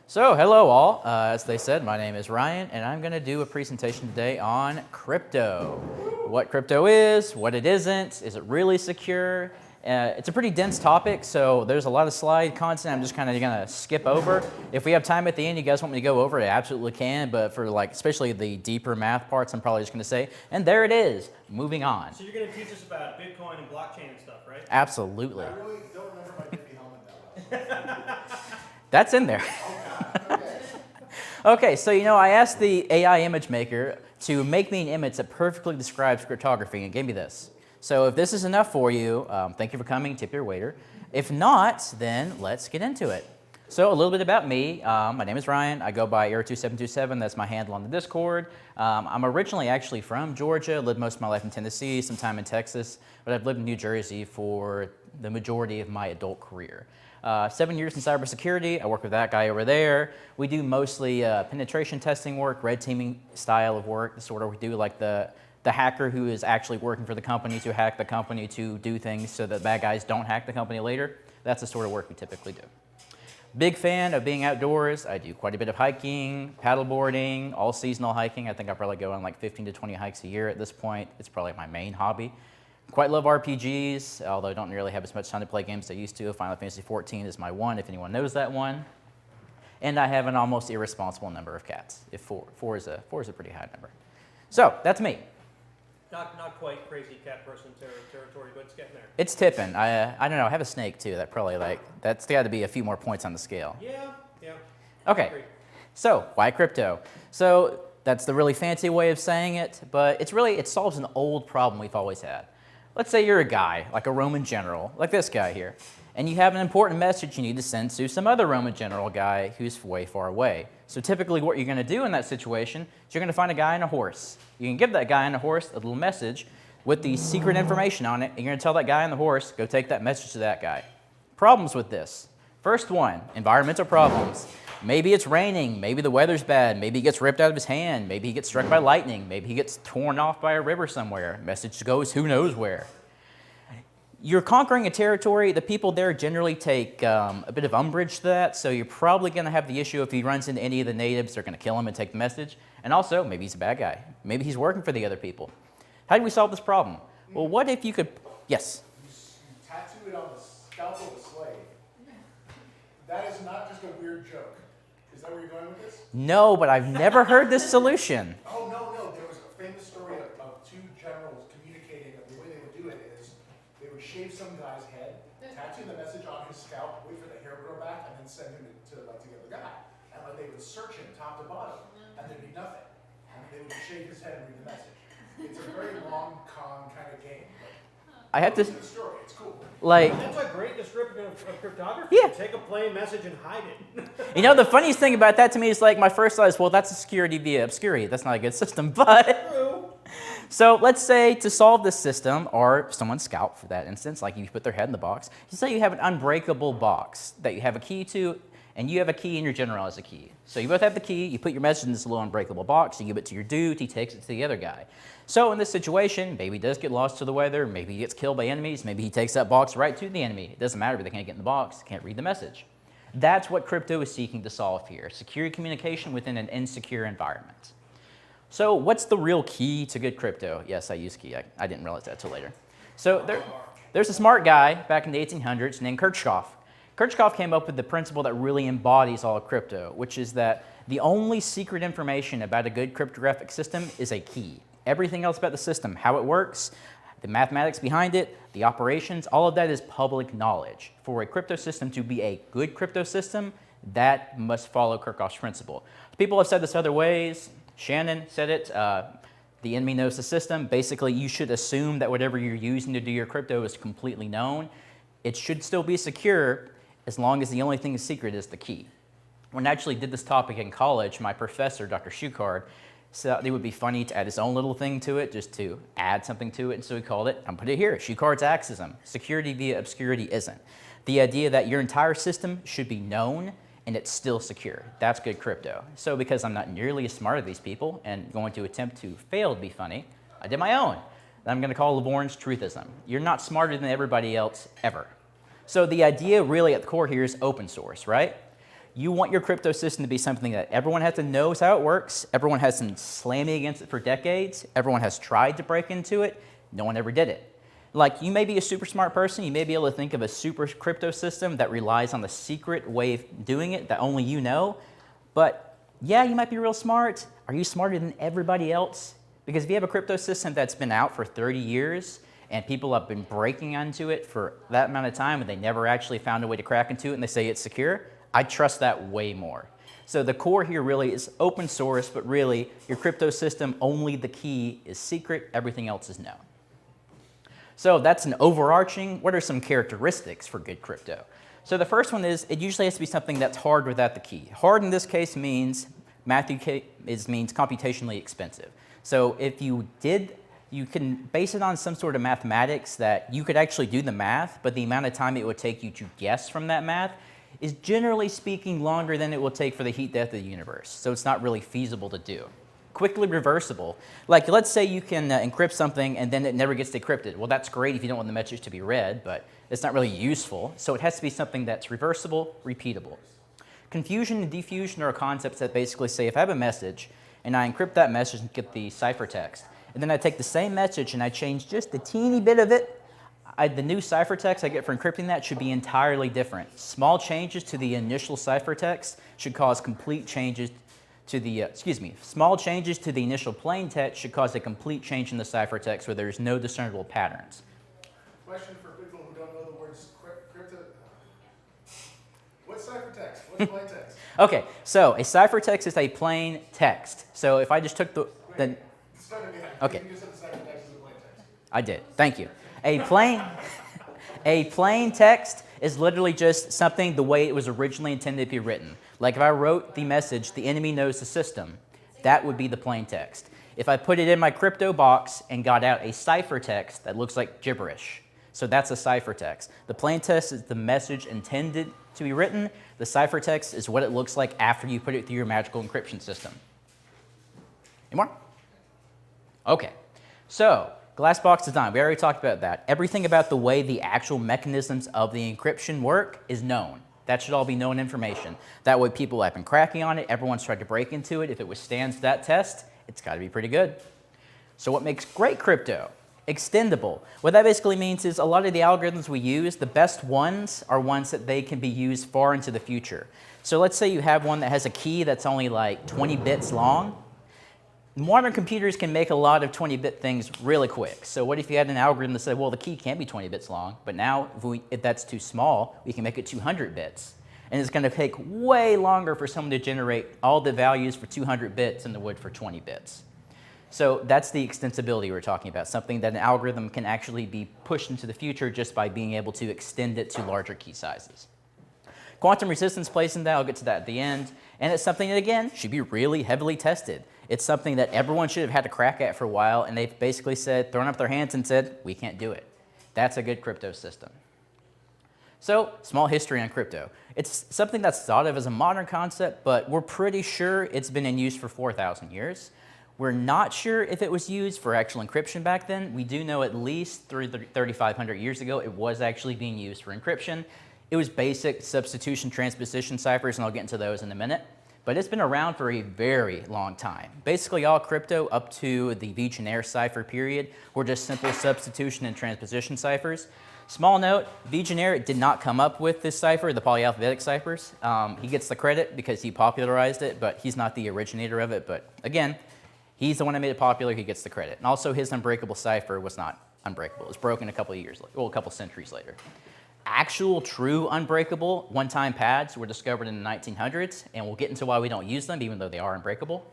So, hello all. As they said, my name is Ryan, and I'm going to do a presentation today on crypto. What crypto is, what it isn't, is it really secure? It's a pretty dense topic, so there's a lot of slide content I'm just kind of going to skip over. If we have time at the end, you guys want me to go over it, I absolutely can, but for especially the deeper math parts, I'm probably just going to say, and there it is, moving on. So you're going to teach us about Bitcoin and blockchain and stuff, right? Absolutely. I really don't remember my Diffie helmet that well. That's in there. Okay, so I asked the AI image maker to make me an image that perfectly describes cryptography, and it gave me this. So if this is enough for you, thank you for coming, tip your waiter. If not, then let's get into it. So a little bit about me. My name is Ryan. I go by Error2727. That's my handle on the Discord. I'm originally actually from Georgia, lived most of my life in Tennessee, some time in Texas, but I've lived in New Jersey for the majority of my adult career. 7 years in cybersecurity. I work with that guy over there. We do mostly penetration testing work, red teaming style of work. Sort of we do like the hacker who is actually working for the company to hack the company to do things so that bad guys don't hack the company later. That's the sort of work we typically do. Big fan of being outdoors. I do quite a bit of hiking, paddleboarding, all seasonal hiking. I think I probably go on like 15 to 20 hikes a year at this point. It's probably my main hobby. Quite love RPGs, although I don't really have as much time to play games as I used to. Final Fantasy XIV is my one, if anyone knows that one. And I have an almost irresponsible number of cats. If four is a pretty high number. So that's me. Not quite crazy cat person territory, but it's getting there. It's tipping. I don't know. I have a snake too. That's got to be a few more points on the scale. Yeah. Okay. So why crypto? So that's the really fancy way of saying it, but it solves an old problem we've always had. Let's say you're a guy, like a Roman general, like this guy here, and you have an important message you need to send to some other Roman general guy who's way far away. So typically what you're going to do in that situation is you're going to find a guy on a horse. You can give that guy on a horse a little message with the secret information on it, and you're going to tell that guy on the horse, go take that message to that guy. Problems with this. First one, environmental problems. Maybe it's raining, maybe the weather's bad, maybe he gets ripped out of his hand, maybe he gets struck by lightning, maybe he gets torn off by a river somewhere. Message goes who knows where. You're conquering a territory, the people there generally take a bit of umbrage to that, so you're probably going to have the issue if he runs into any of the natives, they're going to kill him and take the message. And also, maybe he's a bad guy. Maybe he's working for the other people. How do we solve this problem? Well, what if you could, yes? You tattoo it on the scalp of a slave. That is not just a weird joke. Is that where you're going with this? No, but I've never heard this solution. Oh, no. There was a famous story of two generals communicating, and the way they would do it is they would shave some guy's head, tattoo the message on his scalp, wait for the hair to grow back, and then send him to get the guy. And they would search him top to bottom, and there'd be nothing. And they would shave his head and read the message. It's a very long con kind of game. I have to. The story. It's cool. That's a great description of cryptography. Yeah. Take a plain message and hide it. The funniest thing about that to me is my first thought is, well, that's a security via obscurity. That's not a good system, but. True. So let's say to solve this system, or someone's scalp for that instance, like you put their head in the box, you say you have an unbreakable box that you have a key to, and you have a key and your general has a key. So you both have the key, you put your message in this little unbreakable box, you give it to your dude, he takes it to the other guy. So in this situation, maybe he does get lost to the weather, maybe he gets killed by enemies, maybe he takes that box right to the enemy. It doesn't matter, but they can't get in the box, can't read the message. That's what crypto is seeking to solve here, secure communication within an insecure environment. So what's the real key to good crypto? Yes, I use key. I didn't realize that till later. So there's a smart guy back in the 1800s named Kirchhoff. Kirchhoff came up with the principle that really embodies all of crypto, which is that the only secret information about a good cryptographic system is a key. Everything else about the system, how it works, the mathematics behind it, the operations, all of that is public knowledge. For a crypto system to be a good crypto system, that must follow Kirchhoff's principle. People have said this other ways. Shannon said it. The enemy knows the system. Basically, you should assume that whatever you're using to do your crypto is completely known. It should still be secure as long as the only thing is secret is the key. When I actually did this topic in college, my professor, Dr. Schuchard, said it would be funny to add his own little thing to it, just to add something to it, and so he called it, I'm put it here, Schuchard's axism. Security via obscurity isn't. The idea that your entire system should be known and it's still secure. That's good crypto. So because I'm not nearly as smart as these people and going to attempt to fail to be funny, I did my own. That I'm going to call Laborn's truthism. You're not smarter than everybody else ever. So the idea really at the core here is open source, right? You want your crypto system to be something that everyone knows how it works, everyone has been slamming against it for decades, everyone has tried to break into it, no one ever did it. Like, you may be a super smart person, you may be able to think of a super crypto system that relies on the secret way of doing it that only you know, but yeah, you might be real smart. Are you smarter than everybody else? Because if you have a crypto system that's been out for 30 years and people have been breaking into it for that amount of time and they never actually found a way to crack into it and they say it's secure, I trust that way more. So the core here really is open source, but really your crypto system, only the key is secret, everything else is known. So that's an overarching, what are some characteristics for good crypto? So the first one is it usually has to be something that's hard without the key. Hard in this case means computationally expensive. So if you can base it on some sort of mathematics that you could actually do the math, but the amount of time it would take you to guess from that math is generally speaking longer than it will take for the heat death of the universe. So it's not really feasible to do. Quickly reversible. Like, let's say you can encrypt something and then it never gets decrypted. Well, that's great if you don't want the message to be read, but it's not really useful. So it has to be something that's reversible, repeatable. Confusion and diffusion are concepts that basically say if I have a message and I encrypt that message and get the ciphertext, and then I take the same message and I change just a teeny bit of it, the new ciphertext I get for encrypting that should be entirely different. Small changes to the initial ciphertext should cause complete changes to the, small changes to the initial plain text should cause a complete change in the ciphertext where there's no discernible patterns. Question for people who don't know the words crypto. What's ciphertext? What's plain text? Okay, so a ciphertext is a plain text. So if I just took the okay. You just said the ciphertext is a plain text. I did. Thank you. A plain text is literally just something the way it was originally intended to be written. Like if I wrote the message, the enemy knows the system, that would be the plain text. If I put it in my crypto box and got out a ciphertext that looks like gibberish, so that's a ciphertext. The plain text is the message intended to be written. The ciphertext is what it looks like after you put it through your magical encryption system. Any more? Okay, so glass box design, we already talked about that. Everything about the way the actual mechanisms of the encryption work is known. That should all be known information. That way people have been cracking on it, everyone's tried to break into it. If it withstands that test, it's gotta be pretty good. So what makes great crypto? Extendable. What that basically means is a lot of the algorithms we use, the best ones are ones that they can be used far into the future. So let's say you have one that has a key that's only like 20 bits long. Modern computers can make a lot of 20-bit things really quick. So what if you had an algorithm that said, well, the key can't be 20 bits long, but now if that's too small, we can make it 200 bits. And it's going to take way longer for someone to generate all the values for 200 bits than it would for 20 bits. So that's the extensibility we're talking about, something that an algorithm can actually be pushed into the future just by being able to extend it to larger key sizes. Quantum resistance plays in that, I'll get to that at the end. And it's something that, again, should be really heavily tested. It's something that everyone should have had to crack at for a while, and they've basically said, thrown up their hands and said, we can't do it. That's a good crypto system. So, small history on crypto. It's something that's thought of as a modern concept, but we're pretty sure it's been in use for 4,000 years. We're not sure if it was used for actual encryption back then. We do know at least 3,500 years ago it was actually being used for encryption. It was basic substitution transposition ciphers, and I'll get into those in a minute. But it's been around for a very long time. Basically all crypto up to the Vigenère cipher period were just simple substitution and transposition ciphers. Small note, Vigenère did not come up with this cipher, the polyalphabetic ciphers. He gets the credit because he popularized it, but he's not the originator of it. But again, he's the one that made it popular, he gets the credit. And also his unbreakable cipher was not unbreakable. It was broken a couple of years later, well, a couple centuries later. Actual true unbreakable one-time pads were discovered in the 1900s, and we'll get into why we don't use them, even though they are unbreakable.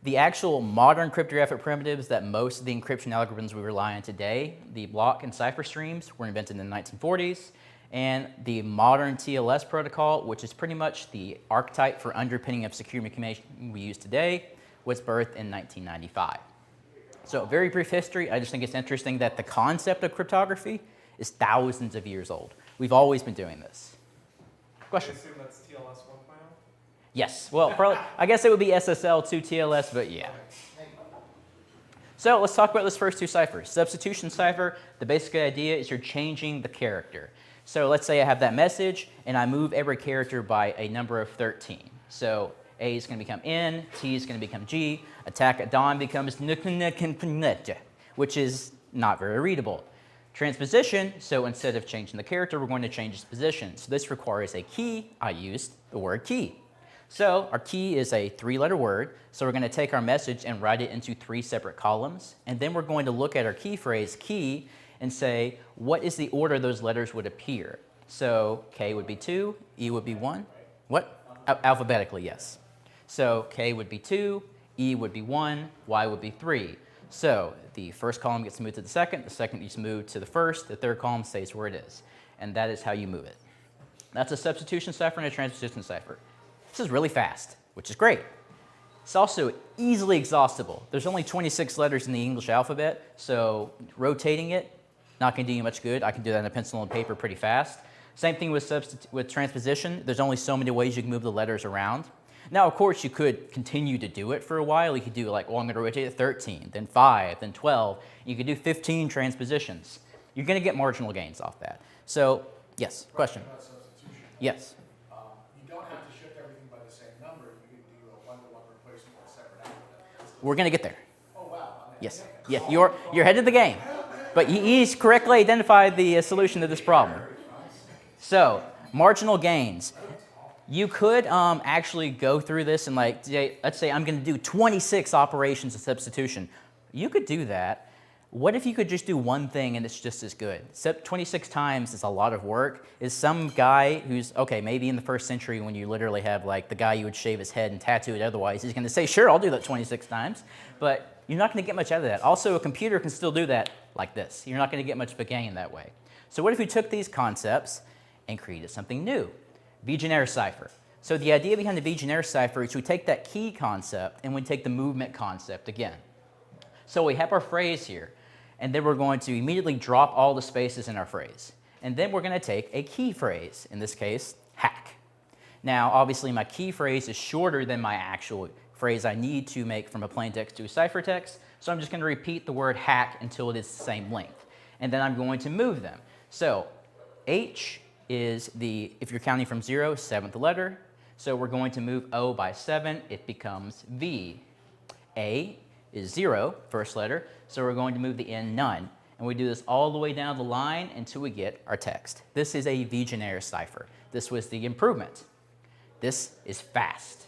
The actual modern cryptographic primitives that most of the encryption algorithms we rely on today, the block and cipher streams, were invented in the 1940s, and the modern TLS protocol, which is pretty much the archetype for underpinning of secure communication we use today, was birthed in 1995. So very brief history. I just think it's interesting that the concept of cryptography is thousands of years old. We've always been doing this. Question? I assume that's TLS 1.0? Yes. Well, probably, I guess it would be SSL to TLS, but yeah. So let's talk about those first two ciphers. Substitution cipher, the basic idea is you're changing the character. So let's say I have that message, and I move every character by a number of 13. So A is going to become N, T is going to become G, attack at dawn becomes which is not very readable. Transposition, so instead of changing the character, we're going to change its position. So this requires a key. I used the word key. So our key is a 3-letter word, so we're going to take our message and write it into 3 separate columns, and then we're going to look at our key phrase, key, and say, what is the order those letters would appear? So K would be 2, E would be 1. What? Alphabetically, yes. So K would be 2, E would be 1, Y would be 3. So the first column gets moved to the second gets moved to the first, the third column stays where it is. And that is how you move it. That's a substitution cipher and a transposition cipher. This is really fast, which is great. It's also easily exhaustible. There's only 26 letters in the English alphabet, so rotating it, not going to do you much good. I can do that in a pencil and paper pretty fast. Same thing with transposition. There's only so many ways you can move the letters around. Now, of course, you could continue to do it for a while. You could do like, well, I'm going to rotate it 13, then 5, then 12. You could do 15 transpositions. You're going to get marginal gains off that. So, yes, question? About substitution. Yes. You don't have to shift everything by the same number. You can do a one-to-one replacement with a separate alphabet. We're going to get there. Oh, wow. Yes. Yeah, you're ahead of the game. But he's correctly identified the solution to this problem. So, marginal gains. You could actually go through this and like, let's say I'm going to do 26 operations of substitution. You could do that. What if you could just do one thing and it's just as good? 26 times is a lot of work. Is some guy who's, okay, maybe in the first century when you literally have like the guy you would shave his head and tattoo it otherwise, he's going to say, sure, I'll do that 26 times. But you're not going to get much out of that. Also, a computer can still do that like this. You're not going to get much of a gain that way. So what if we took these concepts and created something new? V-generis cipher. So the idea behind the V-generis cipher is we take that key concept and we take the movement concept again. So we have our phrase here, and then we're going to immediately drop all the spaces in our phrase. And then we're going to take a key phrase, in this case, hack. Now, obviously, my key phrase is shorter than my actual phrase I need to make from a plain text to a ciphertext, so I'm just going to repeat the word hack until it is the same length. And then I'm going to move them. So H is the, if you're counting from 0, 7th letter. So we're going to move O by 7. It becomes V. A is 0, first letter. So we're going to move the N, none. And we do this all the way down the line until we get our text. This is a V-generis cipher. This was the improvement. This is fast.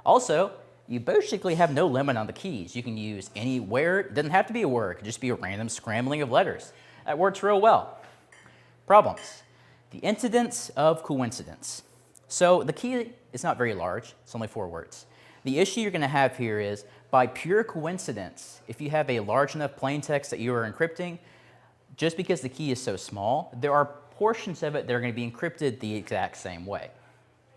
Also, you basically have no limit on the keys. You can use any word. It doesn't have to be a word. It could just be a random scrambling of letters. That works real well. Problems. The incidence of coincidence. So the key is not very large. It's only 4 words. The issue you're going to have here is, by pure coincidence, if you have a large enough plain text that you are encrypting, just because the key is so small, there are portions of it that are going to be encrypted the exact same way.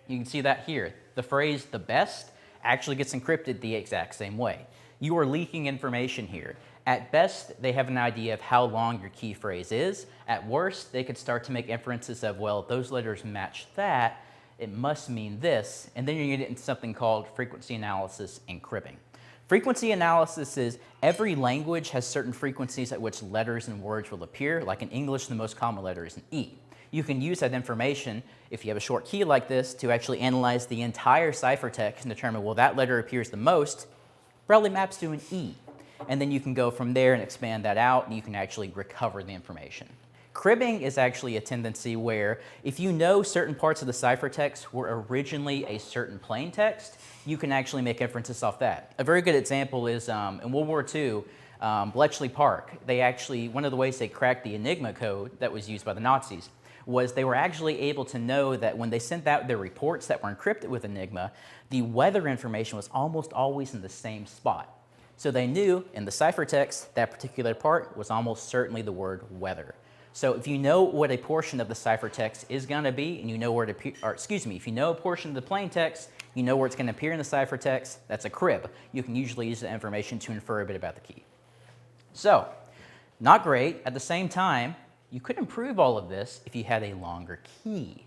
You can see that here. The phrase, the best, actually gets encrypted the exact same way. You are leaking information here. At best, they have an idea of how long your key phrase is. At worst, they could start to make inferences of, well, if those letters match that, it must mean this. And then you're going to get into something called frequency analysis and cribbing. Frequency analysis is every language has certain frequencies at which letters and words will appear. Like in English, the most common letter is an E. You can use that information, if you have a short key like this, to actually analyze the entire ciphertext and determine, well, that letter appears the most, probably maps to an E. And then you can go from there and expand that out, and you can actually recover the information. Cribbing is actually a tendency where if you know certain parts of the ciphertext were originally a certain plain text, you can actually make inferences off that. A very good example is in World War II, Bletchley Park. They actually, one of the ways they cracked the Enigma code that was used by the Nazis was they were actually able to know that when they sent out their reports that were encrypted with Enigma, the weather information was almost always in the same spot. So they knew in the ciphertext that particular part was almost certainly the word weather. So if you know what a portion of the ciphertext is going to be, and you know where to, or excuse me, if you know a portion of the plain text, you know where it's going to appear in the ciphertext, that's a crib. You can usually use that information to infer a bit about the key. So, not great. At the same time, you could improve all of this if you had a longer key.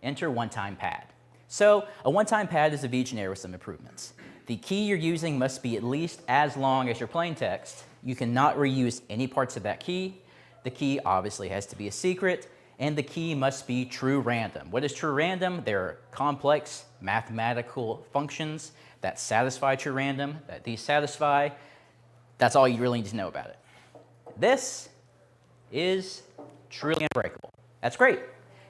Enter one-time pad. So, a one-time pad is a V-generis with some improvements. The key you're using must be at least as long as your plain text. You cannot reuse any parts of that key. The key obviously has to be a secret, and the key must be true random. What is true random? There are complex mathematical functions that satisfy true random, that these satisfy. That's all you really need to know about it. This is truly unbreakable. That's great.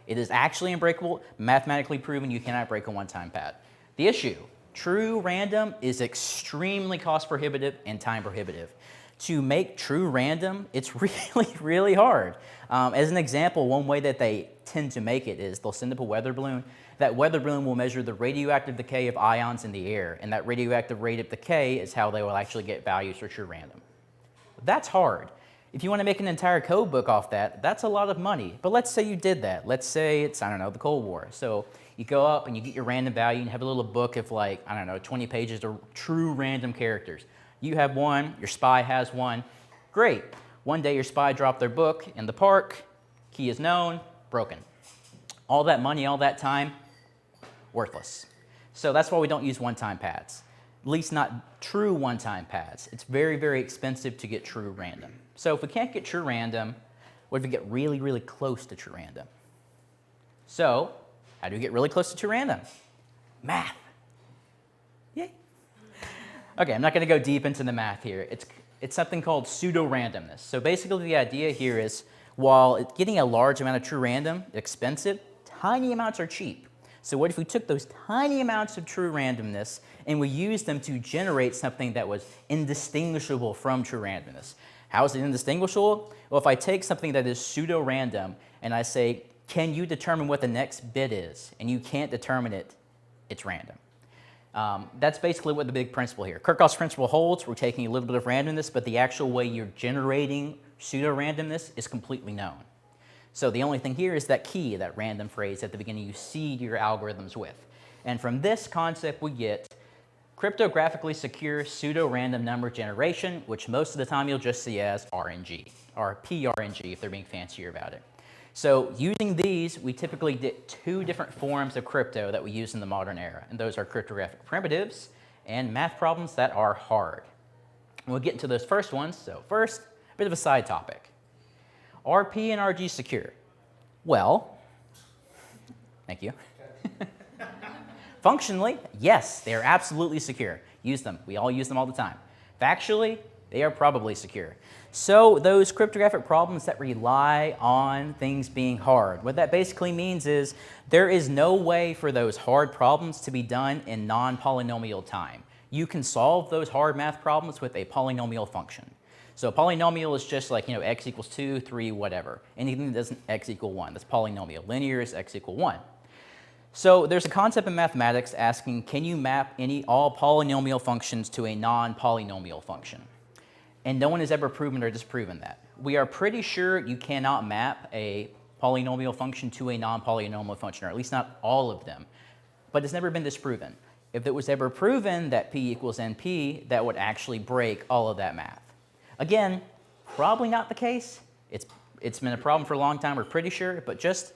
It is actually unbreakable, mathematically proven you cannot break a one-time pad. The issue, true random is extremely cost prohibitive and time prohibitive. To make true random, it's really, really hard. As an example, one way that they tend to make it is they'll send up a weather balloon. That weather balloon will measure the radioactive decay of ions in the air, and that radioactive rate of decay is how they will actually get values for true random. That's hard. If you want to make an entire code book off that, that's a lot of money. But let's say you did that. Let's say it's, I don't know, the Cold War. So you go up and you get your random value and have a little book of like, I don't know, 20 pages of true random characters. You have one, your spy has one. Great. One day your spy dropped their book in the park, key is known, broken. All that money, all that time, worthless. So that's why we don't use one-time pads. At least not true one-time pads. It's very, very expensive to get true random. So if we can't get true random, what if we get really, really close to true random? So how do we get really close to true random? Math. Yay. Okay, I'm not going to go deep into the math here. It's something called pseudo-randomness. So basically the idea here is while getting a large amount of true random is expensive, tiny amounts are cheap. So what if we took those tiny amounts of true randomness and we used them to generate something that was indistinguishable from true randomness? How is it indistinguishable? Well, if I take something that is pseudo-random and I say, can you determine what the next bit is? And you can't determine it, it's random. That's basically what the big principle here. Kirchhoff's principle holds. We're taking a little bit of randomness, but the actual way you're generating pseudo-randomness is completely known. So the only thing here is that key, that random phrase at the beginning you seed your algorithms with. And from this concept we get cryptographically secure pseudo-random number generation, which most of the time you'll just see as RNG, or PRNG if they're being fancier about it. So using these, we typically get two different forms of crypto that we use in the modern era, and those are cryptographic primitives and math problems that are hard. And we'll get into those first ones. So first, a bit of a side topic. Are P and RG secure? Well, thank you. Functionally, yes, they are absolutely secure. Use them. We all use them all the time. Factually, they are probably secure. So those cryptographic problems that rely on things being hard, what that basically means is there is no way for those hard problems to be done in non-polynomial time. You can solve those hard math problems with a polynomial function. So a polynomial is just like, x equals 2, 3, whatever. Anything that doesn't x equal 1, that's polynomial. Linear is x equal 1. So there's a concept in mathematics asking, can you map all polynomial functions to a non-polynomial function? And no one has ever proven or disproven that. We are pretty sure you cannot map a polynomial function to a non-polynomial function, or at least not all of them. But it's never been disproven. If it was ever proven that P equals NP, that would actually break all of that math. Again, probably not the case. It's been a problem for a long time, we're pretty sure, but just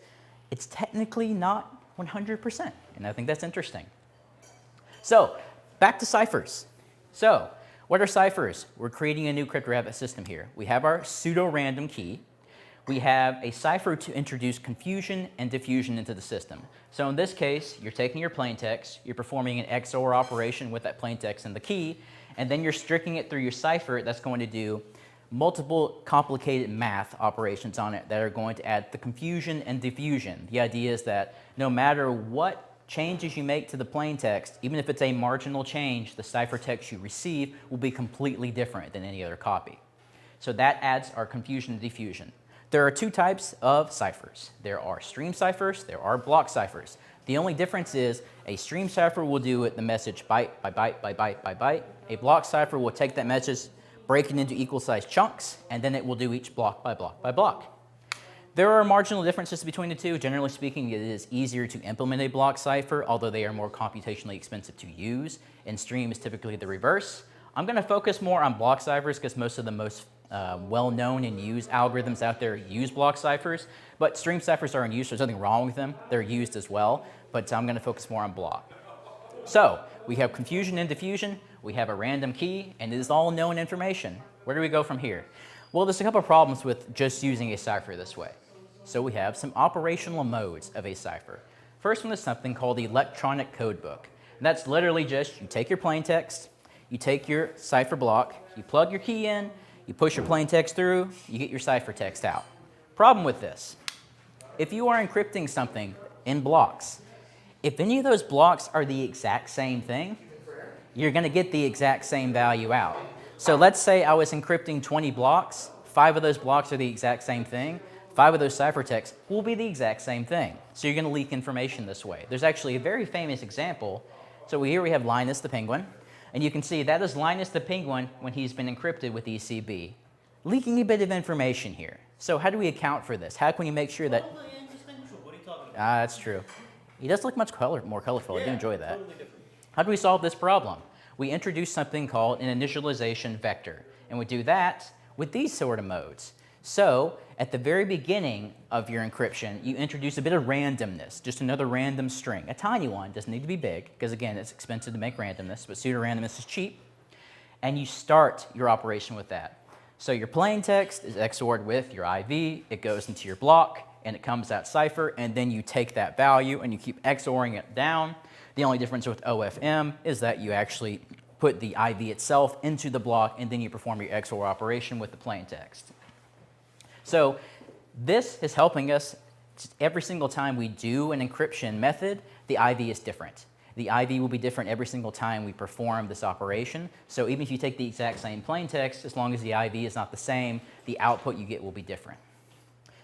it's technically not 100%, and I think that's interesting. So, back to ciphers. So, what are ciphers? We're creating a new cryptographic system here. We have our pseudo-random key. We have a cipher to introduce confusion and diffusion into the system. So in this case, you're taking your plaintext, you're performing an XOR operation with that plaintext and the key, and then you're stringing it through your cipher that's going to do multiple complicated math operations on it that are going to add the confusion and diffusion. The idea is that no matter what changes you make to the plaintext, even if it's a marginal change, the ciphertext you receive will be completely different than any other copy. So that adds our confusion and diffusion. There are two types of ciphers. There are stream ciphers, there are block ciphers. The only difference is a stream cipher will do it the message byte by byte by byte by byte. A block cipher will take that message, break it into equal-sized chunks, and then it will do each block by block by block. There are marginal differences between the two. Generally speaking, it is easier to implement a block cipher, although they are more computationally expensive to use, and stream is typically the reverse. I'm going to focus more on block ciphers because most of the most well-known and used algorithms out there use block ciphers, but stream ciphers are in use. There's nothing wrong with them. They're used as well, but I'm going to focus more on block. So we have confusion and diffusion. We have a random key, and it is all known information. Where do we go from here? Well, there's a couple of problems with just using a cipher this way. So we have some operational modes of a cipher. First one is something called the electronic code book. And that's literally just you take your plain text, you take your cipher block, you plug your key in, you push your plain text through, you get your ciphertext out. Problem with this, if you are encrypting something in blocks, if any of those blocks are the exact same thing, you're going to get the exact same value out. So let's say I was encrypting 20 blocks, 5 of those blocks are the exact same thing, 5 of those ciphertexts will be the exact same thing. So you're going to leak information this way. There's actually a very famous example. So here we have Linus the penguin, and you can see that is Linus the penguin when he's been encrypted with ECB. Leaking a bit of information here. So how do we account for this? How can we make sure that... Totally indistinguishable. What are you talking about? That's true. He does look much more colorful. I do enjoy that. Totally different. How do we solve this problem? We introduce something called an initialization vector, and we do that with these sort of modes. So at the very beginning of your encryption, you introduce a bit of randomness, just another random string, a tiny one, doesn't need to be big, because again, it's expensive to make randomness, but pseudo-randomness is cheap, and you start your operation with that. So your plain text is XORed with your IV, it goes into your block, and it comes out cipher, and then you take that value and you keep XORing it down. The only difference with OFM is that you actually put the IV itself into the block, and then you perform your XOR operation with the plain text. So this is helping us every single time we do an encryption method, the IV is different. The IV will be different every single time we perform this operation. So even if you take the exact same plain text, as long as the IV is not the same, the output you get will be different.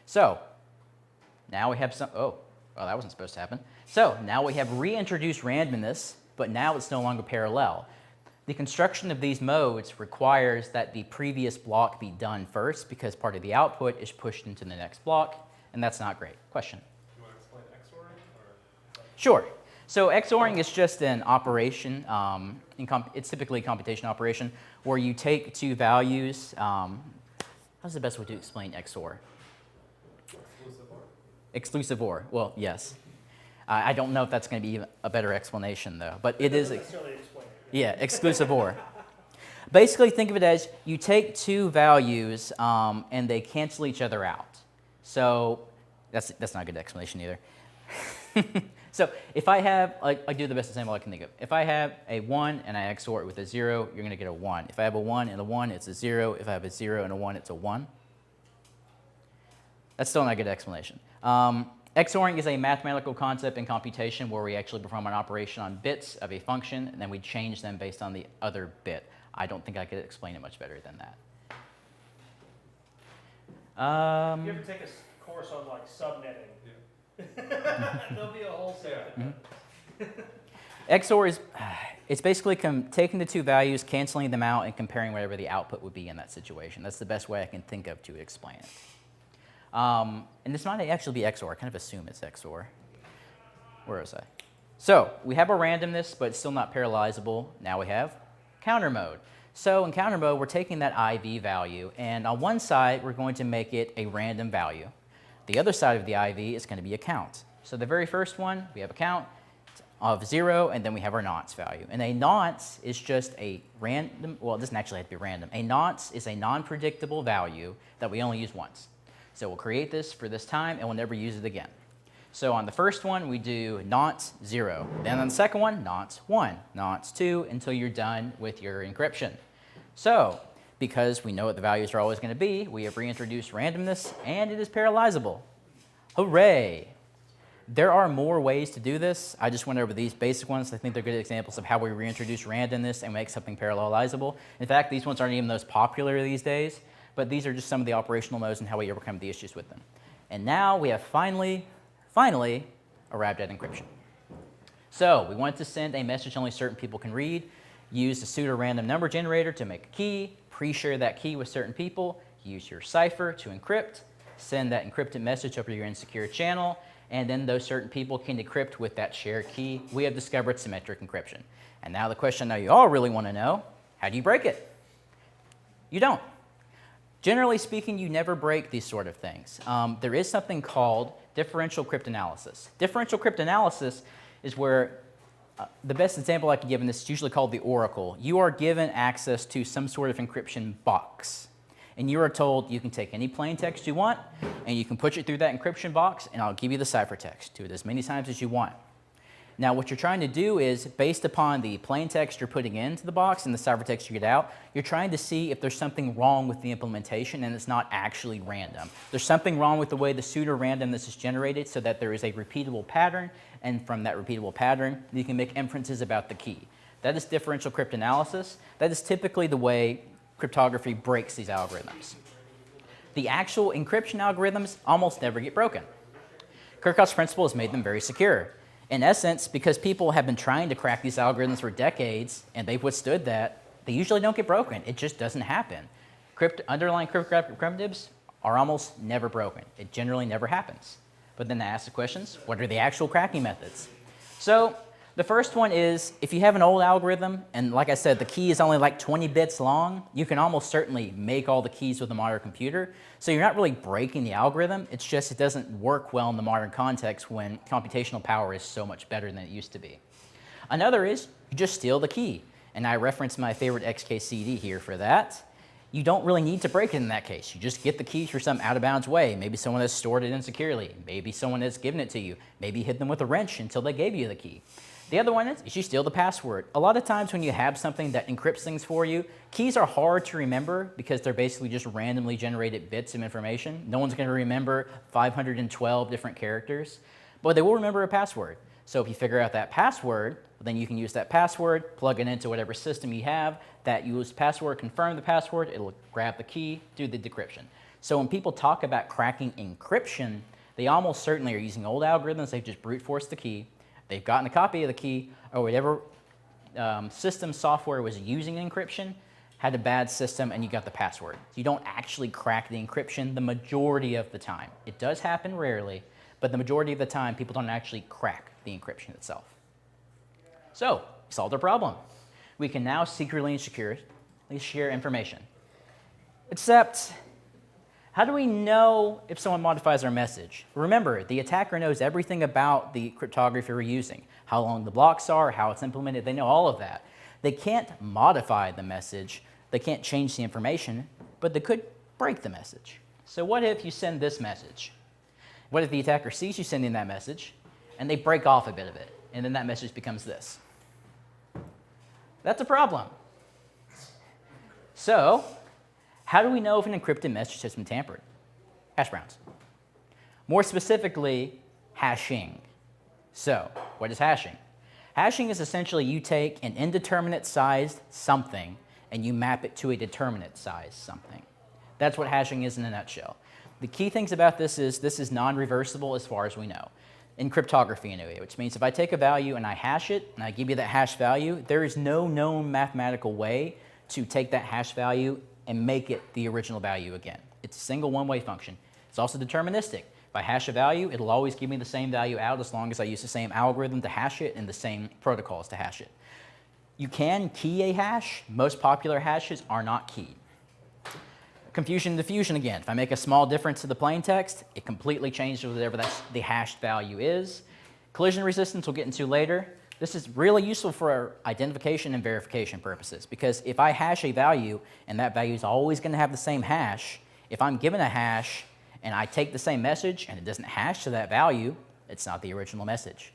So now we have some, oh, that wasn't supposed to happen. So now we have reintroduced randomness, but now it's no longer parallel. The construction of these modes requires that the previous block be done first because part of the output is pushed into the next block, and that's not great. Question? You want to explain XORing? Or? Sure. So XORing is just an operation, it's typically a computation operation, where you take two values. How's the best way to explain XOR? Exclusive OR? Exclusive OR, well, yes. I don't know if that's going to be a better explanation, though, but it is. Doesn't necessarily explain it. Yeah, exclusive OR. Basically, think of it as you take two values and they cancel each other out. So that's not a good explanation either. So if I have, I do the best example I can think of. If I have a 1 and I XOR it with a 0, you're going to get a 1. If I have a 1 and a 1, it's a 0. If I have a 0 and a 1, it's a 1. That's still not a good explanation. XORing is a mathematical concept in computation where we actually perform an operation on bits of a function, and then we change them based on the other bit. I don't think I could explain it much better than that. You ever take a course on like subnetting? There'll be a whole section. XOR is it's basically taking the two values, canceling them out, and comparing whatever the output would be in that situation. That's the best way I can think of to explain it. And this might actually be XOR. I kind of assume it's XOR. Where was I? So we have a randomness, but it's still not parallelizable. Now we have counter mode. So in counter mode, we're taking that IV value, and on one side, we're going to make it a random value. The other side of the IV is going to be a count. So the very first one, we have a count of 0, and then we have our nonce value. And a nonce is just a random, well, it doesn't actually have to be random. A nonce is a non-predictable value that we only use once. So we'll create this for this time, and we'll never use it again. So on the first one, we do nonce 0. Then on the second one, nonce 1, nonce 2, until you're done with your encryption. So because we know what the values are always going to be, we have reintroduced randomness, and it is parallelizable. Hooray! There are more ways to do this. I just went over these basic ones. I think they're good examples of how we reintroduce randomness and make something parallelizable. In fact, these ones aren't even those popular these days, but these are just some of the operational modes and how we overcome the issues with them. And now we have finally arrived at encryption. So we want to send a message only certain people can read, use the pseudo-random number generator to make a key, pre-share that key with certain people, use your cipher to encrypt, send that encrypted message over your insecure channel, and then those certain people can decrypt with that shared key. We have discovered symmetric encryption. And now the question I know you all really want to know, how do you break it? You don't. Generally speaking, you never break these sort of things. There is something called differential cryptanalysis. Differential cryptanalysis is where the best example I could give in this is usually called the oracle. You are given access to some sort of encryption box. and you are told you can take any plain text you want, and you can push it through that encryption box, and I'll give you the ciphertext. Do it as many times as you want. Now, what you're trying to do is, based upon the plain text you're putting into the box and the ciphertext you get out, you're trying to see if there's something wrong with the implementation and it's not actually random. There's something wrong with the way the pseudo randomness is generated so that there is a repeatable pattern, and from that repeatable pattern, you can make inferences about the key. That is differential cryptanalysis. That is typically the way cryptography breaks these algorithms. The actual encryption algorithms almost never get broken. Kirchhoff's principle has made them very secure. In essence, because people have been trying to crack these algorithms for decades and they've withstood that, they usually don't get broken. It just doesn't happen. Underlying cryptographic primitives are almost never broken. It generally never happens. But then I ask the questions, what are the actual cracking methods? So the first one is, if you have an old algorithm, and like I said, the key is only like 20 bits long, you can almost certainly make all the keys with a modern computer. So you're not really breaking the algorithm, it's just it doesn't work well in the modern context when computational power is so much better than it used to be. Another is, you just steal the key. And I reference my favorite XKCD here for that. You don't really need to break it in that case. You just get the keys for some out-of-bounds way. Maybe someone has stored it insecurely. Maybe someone has given it to you. Maybe you hit them with a wrench until they gave you the key. The other one is you steal the password. A lot of times when you have something that encrypts things for you, keys are hard to remember because they're basically just randomly generated bits of information. No one's going to remember 512 different characters, but they will remember a password. So if you figure out that password, then you can use that password, plug it into whatever system you have, that use password, confirm the password, it'll grab the key, do the decryption. So when people talk about cracking encryption, they almost certainly are using old algorithms. They've just brute forced the key. They've gotten a copy of the key, or whatever system software was using encryption had a bad system and you got the password. You don't actually crack the encryption the majority of the time. It does happen rarely, but the majority of the time people don't actually crack the encryption itself. So, we solved our problem. We can now secretly and securely share information. Except, how do we know if someone modifies our message? Remember, the attacker knows everything about the cryptography we're using, how long the blocks are, how it's implemented, they know all of that. They can't modify the message, they can't change the information, but they could break the message. So what if you send this message? What if the attacker sees you sending that message, and they break off a bit of it, and then that message becomes this? That's a problem. So, how do we know if an encrypted message has been tampered? Hash browns. More specifically, hashing. So, what is hashing? Hashing is essentially you take an indeterminate sized something and you map it to a determinate sized something. That's what hashing is in a nutshell. The key things about this is non-reversible as far as we know. In cryptography anyway, which means if I take a value and I hash it and I give you that hash value, there is no known mathematical way to take that hash value and make it the original value again. It's a single one-way function. It's also deterministic. If I hash a value, it'll always give me the same value out as long as I use the same algorithm to hash it and the same protocols to hash it. You can key a hash. Most popular hashes are not keyed. Confusion and diffusion again. If I make a small difference to the plain text, it completely changes whatever the hashed value is. Collision resistance we'll get into later. This is really useful for identification and verification purposes because if I hash a value and that value is always going to have the same hash, if I'm given a hash and I take the same message and it doesn't hash to that value, it's not the original message.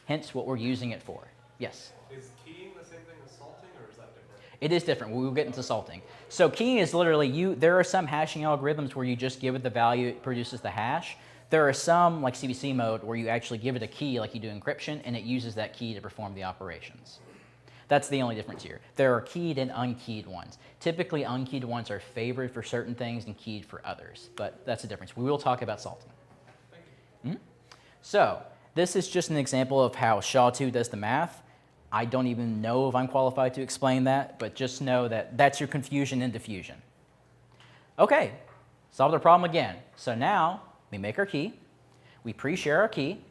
Hence what we're using it for. Yes? Is keying the same thing as salting, or is that different? It is different. We will get into salting. So keying is literally there are some hashing algorithms where you just give it the value, it produces the hash. There are some, like CBC mode, where you actually give it a key like you do encryption, and it uses that key to perform the operations. That's the only difference here. There are keyed and unkeyed ones. Typically, unkeyed ones are favored for certain things and keyed for others, but that's the difference. We will talk about salting. Thank you. So this is just an example of how SHA-2 does the math. I don't even know if I'm qualified to explain that, but just know that that's your confusion and diffusion. Okay, solved our problem again. So now we make our key, we pre-share our key,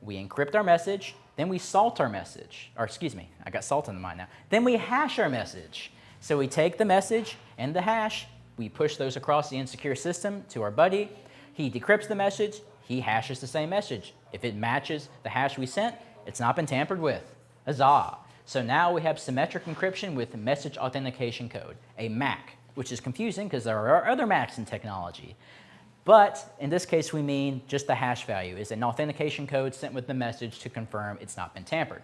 we encrypt our message, then we salt our message. Or excuse me, I got salt in the mind now. Then we hash our message. So we take the message and the hash, we push those across the insecure system to our buddy. He decrypts the message, he hashes the same message. If it matches the hash we sent, it's not been tampered with. Huzzah! So now we have symmetric encryption with message authentication code, a MAC. which is confusing because there are other maps in technology. But in this case, we mean just the hash value is an authentication code sent with the message to confirm it's not been tampered.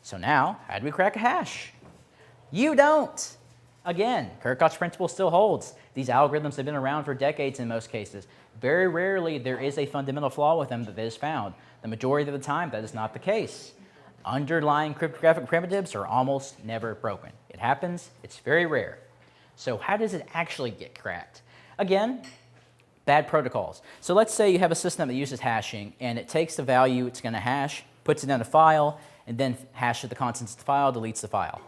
So now, how do we crack a hash? You don't. Again, Kirchhoff's principle still holds. These algorithms have been around for decades in most cases. Very rarely there is a fundamental flaw with them that is found. The majority of the time, that is not the case. Underlying cryptographic primitives are almost never broken. It happens, it's very rare. So how does it actually get cracked? Again, bad protocols. So let's say you have a system that uses hashing, and it takes the value it's going to hash, puts it in a file, and then hashes the contents of the file, deletes the file.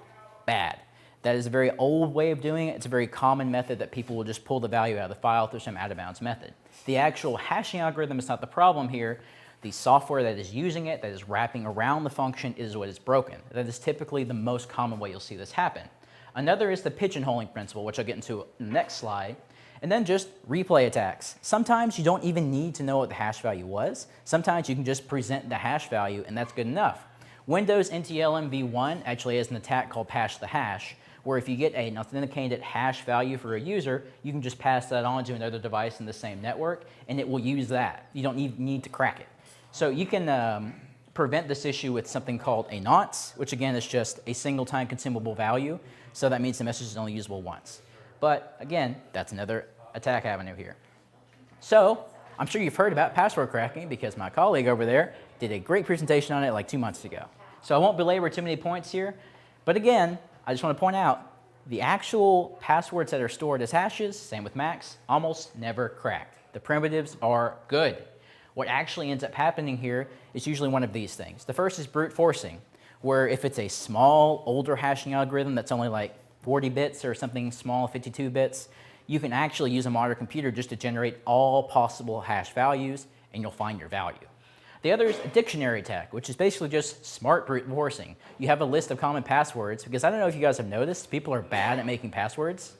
Bad. That is a very old way of doing it. It's a very common method that people will just pull the value out of the file through some out-of-bounds method. The actual hashing algorithm is not the problem here. The software that is using it, that is wrapping around the function, is what is broken. That is typically the most common way you'll see this happen. Another is the pigeonholing principle, which I'll get into in the next slide. And then just replay attacks. Sometimes you don't even need to know what the hash value was. Sometimes you can just present the hash value, and that's good enough. Windows NTLM v1 actually has an attack called Pass the Hash, where if you get an authenticated hash value for a user, you can just pass that on to another device in the same network, and it will use that. You don't need to crack it. So you can prevent this issue with something called a nonce, which again is just a single time consumable value. So that means the message is only usable once. But again, that's another attack avenue here. So I'm sure you've heard about password cracking because my colleague over there did a great presentation on it like 2 months ago. So I won't belabor too many points here. But again, I just want to point out the actual passwords that are stored as hashes, same with Macs, almost never cracked. The primitives are good. What actually ends up happening here is usually one of these things. The first is brute forcing, where if it's a small, older hashing algorithm that's only like 40 bits or something small, 52 bits, you can actually use a modern computer just to generate all possible hash values, and you'll find your value. The other is a dictionary attack, which is basically just smart brute forcing. You have a list of common passwords, because I don't know if you guys have noticed, people are bad at making passwords.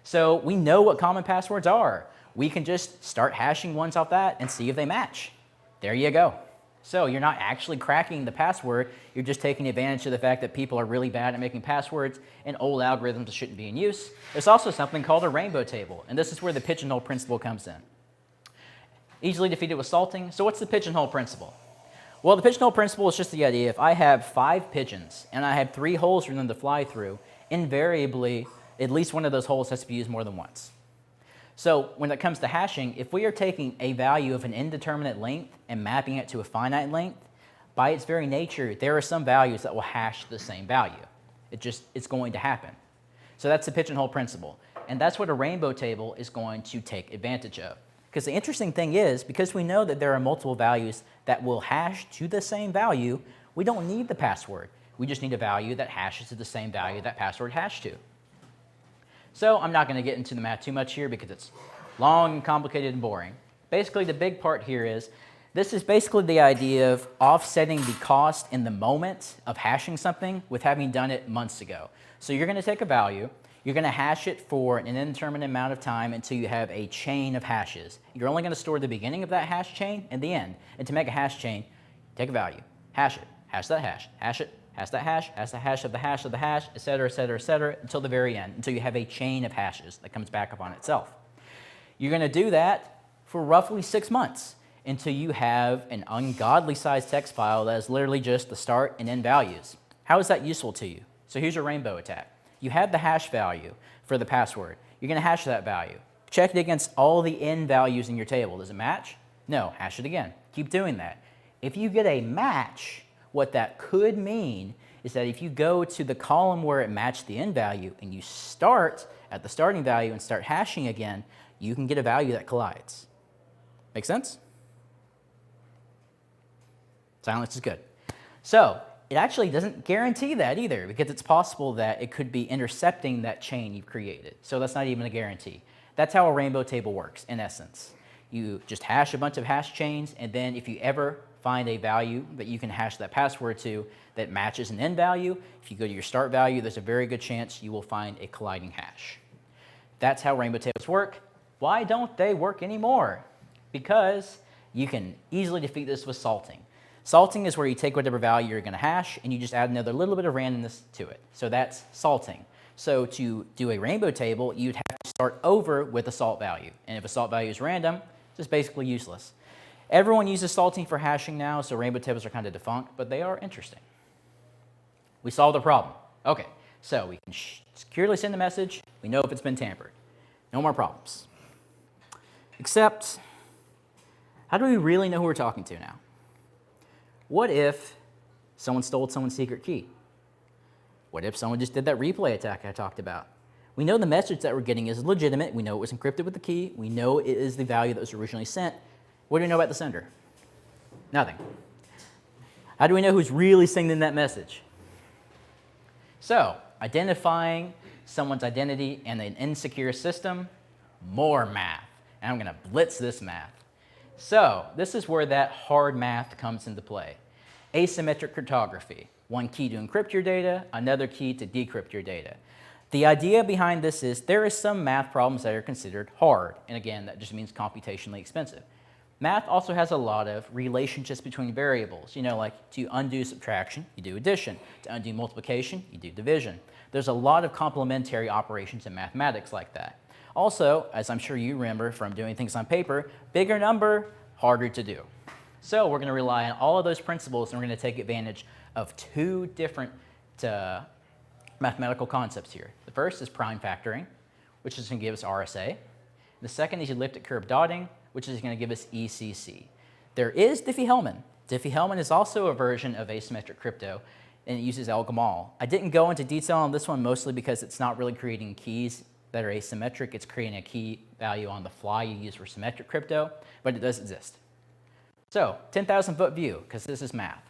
So we know what common passwords are. We can just start hashing ones off that and see if they match. There you go. So you're not actually cracking the password, you're just taking advantage of the fact that people are really bad at making passwords and old algorithms shouldn't be in use. There's also something called a rainbow table, and this is where the pigeonhole principle comes in. Easily defeated with salting. So what's the pigeonhole principle? Well, the pigeonhole principle is just the idea if I have 5 pigeons and I have 3 holes for them to fly through, invariably at least one of those holes has to be used more than once. So when it comes to hashing, if we are taking a value of an indeterminate length and mapping it to a finite length, by its very nature, there are some values that will hash the same value. It's going to happen. So that's the pigeonhole principle. And that's what a rainbow table is going to take advantage of. Because the interesting thing is, because we know that there are multiple values that will hash to the same value, we don't need the password. We just need a value that hashes to the same value that password hashed to. So I'm not going to get into the math too much here because it's long and complicated and boring. Basically, the big part here is, this is basically the idea of offsetting the cost in the moment of hashing something with having done it months ago. So you're going to take a value, you're going to hash it for an indeterminate amount of time until you have a chain of hashes. You're only going to store the beginning of that hash chain and the end. And to make a hash chain, take a value, hash it, hash that hash, hash it, hash that hash the hash of the hash of the hash, et cetera, until the very end, until you have a chain of hashes that comes back upon itself. You're going to do that for roughly 6 months until you have an ungodly sized text file that is literally just the start and end values. How is that useful to you? So here's your rainbow attack. You have the hash value for the password. You're going to hash that value. Check it against all the end values in your table. Does it match? No. Hash it again. Keep doing that. If you get a match, what that could mean is that if you go to the column where it matched the end value and you start at the starting value and start hashing again, you can get a value that collides. Make sense? Silence is good. So it actually doesn't guarantee that either, because it's possible that it could be intercepting that chain you've created. So that's not even a guarantee. That's how a rainbow table works in essence. You just hash a bunch of hash chains, and then if you ever find a value that you can hash that password to that matches an end value, if you go to your start value, there's a very good chance you will find a colliding hash. That's how rainbow tables work. Why don't they work anymore? Because you can easily defeat this with salting. Salting is where you take whatever value you're going to hash and you just add another little bit of randomness to it. So that's salting. So to do a rainbow table, you'd have to start over with a salt value. And if a salt value is random, it's just basically useless. Everyone uses salting for hashing now, so rainbow tables are kind of defunct, but they are interesting. We solved the problem. Okay, so we can securely send a message. We know if it's been tampered. No more problems. Except, how do we really know who we're talking to now? What if someone stole someone's secret key? What if someone just did that replay attack I talked about? We know the message that we're getting is legitimate. We know it was encrypted with the key. We know it is the value that was originally sent. What do we know about the sender? Nothing. How do we know who's really sending that message? So, identifying someone's identity in an insecure system, more math. And I'm going to blitz this math. So, this is where that hard math comes into play. Asymmetric cryptography. One key to encrypt your data, another key to decrypt your data. The idea behind this is there is some math problems that are considered hard. And again, that just means computationally expensive. Math also has a lot of relationships between variables. You know, like to undo subtraction, you do addition. To undo multiplication, you do division. There's a lot of complementary operations in mathematics like that. Also, as I'm sure you remember from doing things on paper, bigger number, harder to do. So we're going to rely on all of those principles, and we're going to take advantage of two different mathematical concepts here. The first is prime factoring, which is going to give us RSA. The second is elliptic curve dotting, which is going to give us ECC. There is Diffie-Hellman. Diffie-Hellman is also a version of asymmetric crypto, and it uses El-Gamal. I didn't go into detail on this one mostly because it's not really creating keys that are asymmetric. It's creating a key value on the fly you use for symmetric crypto, but it does exist. So, 10,000-foot view, because this is math.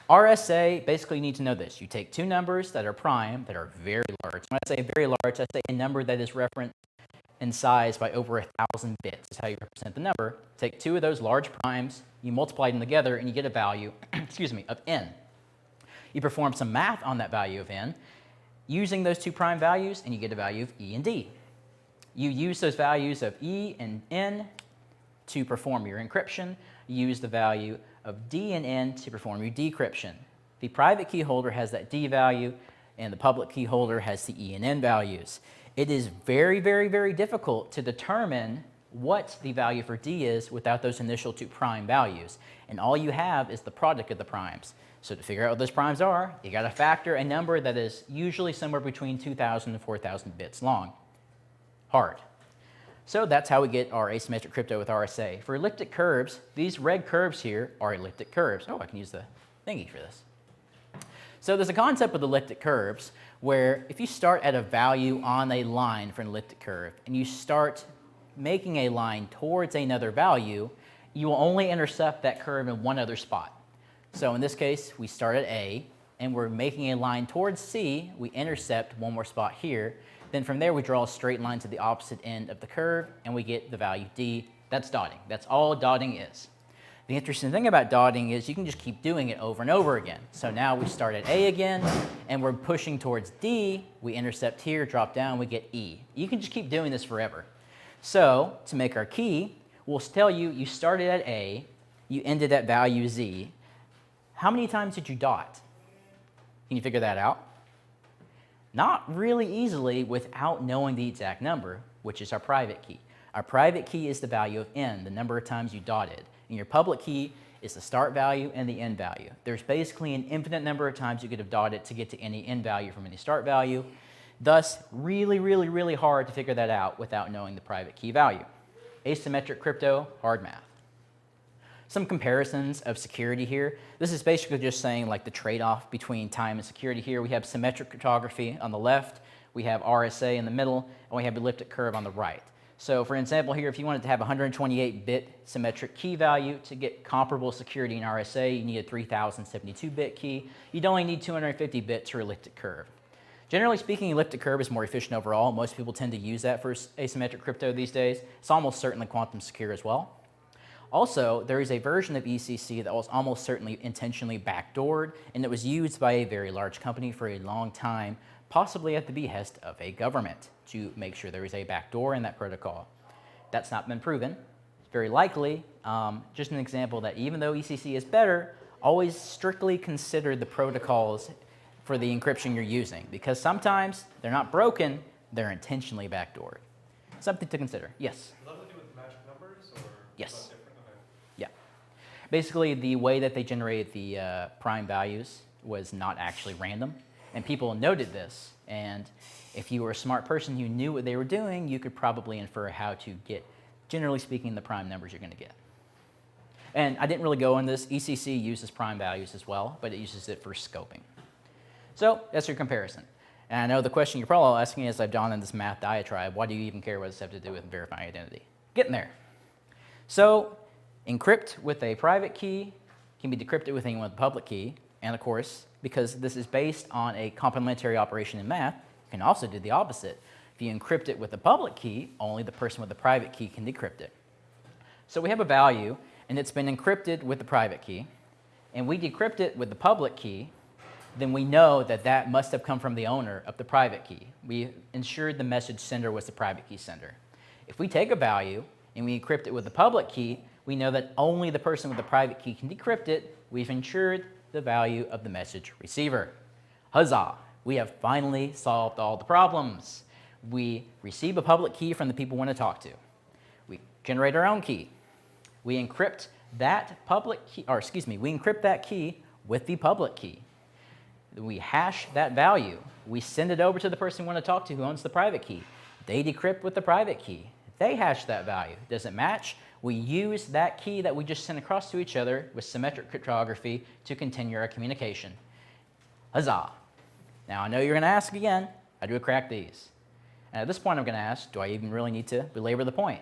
RSA, basically you need to know this. You take two numbers that are prime, that are very large. When I say very large, I say a number that is referenced in size by over 1,000 bits is how you represent the number. Take two of those large primes, you multiply them together, and you get a value, excuse me, of n. You perform some math on that value of n, using those two prime values, and you get a value of e and d. You use those values of e and n to perform your encryption. You use the value of d and n to perform your decryption. The private key holder has that d value, and the public key holder has the e and n values. It is very, very, very difficult to determine what the value for d is without those initial two prime values. And all you have is the product of the primes. So to figure out what those primes are, you got to factor a number that is usually somewhere between 2,000 and 4,000 bits long. Hard. So that's how we get our asymmetric crypto with RSA. For elliptic curves, these red curves here are elliptic curves. Oh, I can use the thingy for this. So there's a concept with elliptic curves where if you start at a value on a line for an elliptic curve and you start making a line towards another value, you will only intercept that curve in one other spot. So in this case, we start at A and we're making a line towards C. We intercept one more spot here. Then from there, we draw a straight line to the opposite end of the curve, and we get the value D. That's dotting. That's all dotting is. The interesting thing about dotting is you can just keep doing it over and over again. So now we start at A again, and we're pushing towards D. We intercept here, drop down, we get E. You can just keep doing this forever. So to make our key, we'll tell you, you started at A, you ended at value Z. How many times did you dot? Can you figure that out? Not really easily without knowing the exact number, which is our private key. Our private key is the value of n, the number of times you dotted. And your public key is the start value and the end value. There's basically an infinite number of times you could have dotted to get to any end value from any start value. Thus, really, really, really hard to figure that out without knowing the private key value. Asymmetric crypto, hard math. Some comparisons of security here. This is basically just saying like the trade-off between time and security here. We have symmetric cryptography on the left, we have RSA in the middle, and we have elliptic curve on the right. So for example here, if you wanted to have a 128-bit symmetric key value to get comparable security in RSA, you need a 3072-bit key. You'd only need 250 bits for elliptic curve. Generally speaking, elliptic curve is more efficient overall. Most people tend to use that for asymmetric crypto these days. It's almost certainly quantum secure as well. Also, there is a version of ECC that was almost certainly intentionally backdoored, and it was used by a very large company for a long time, possibly at the behest of a government, to make sure there is a backdoor in that protocol. That's not been proven. It's very likely just an example that even though ECC is better, always strictly consider the protocols for the encryption you're using, because sometimes they're not broken, they're intentionally backdoored. Something to consider. Yes? Does that have to do with magic numbers, or Yes. is that different? Okay. Yeah. Basically, the way that they generated the prime values was not actually random, and people noted this, and if you were a smart person who knew what they were doing, you could probably infer how to get, generally speaking, the prime numbers you're going to get. And I didn't really go into this. ECC uses prime values as well, but it uses it for scoping. So that's your comparison. And I know the question you're probably asking as I've gone in this math diatribe, why do you even care what does this have to do with verifying identity? Getting there. So encrypt with a private key can be decrypted with anyone with a public key. And of course, because this is based on a complementary operation in math, you can also do the opposite. If you encrypt it with a public key, only the person with the private key can decrypt it. So we have a value, and it's been encrypted with the private key, and we decrypt it with the public key, then we know that that must have come from the owner of the private key. We ensured the message sender was the private key sender. If we take a value and we encrypt it with the public key, we know that only the person with the private key can decrypt it. We've ensured the value of the message receiver. Huzzah! We have finally solved all the problems. We receive a public key from the people we want to talk to. We generate our own key. We encrypt that public key, or excuse me, we encrypt that key with the public key. We hash that value. We send it over to the person we want to talk to who owns the private key. They decrypt with the private key. They hash that value. Does it match? We use that key that we just sent across to each other with symmetric cryptography to continue our communication. Huzzah! Now I know you're going to ask again, how do we crack these? And at this point I'm going to ask, do I even really need to belabor the point?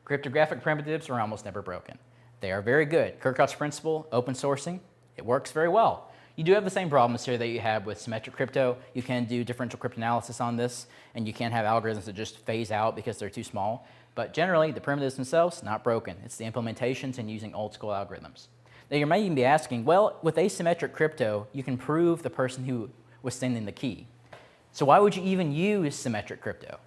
Cryptographic primitives are almost never broken. They are very good. Kirchhoff's principle, open sourcing, it works very well. You do have the same problems here that you have with symmetric crypto. You can do differential cryptanalysis on this, and you can have algorithms that just phase out because they're too small. But generally, the primitives themselves, not broken. It's the implementations and using old school algorithms. Now you might even be asking, well, with asymmetric crypto, you can prove the person who was sending the key. So why would you even use symmetric crypto?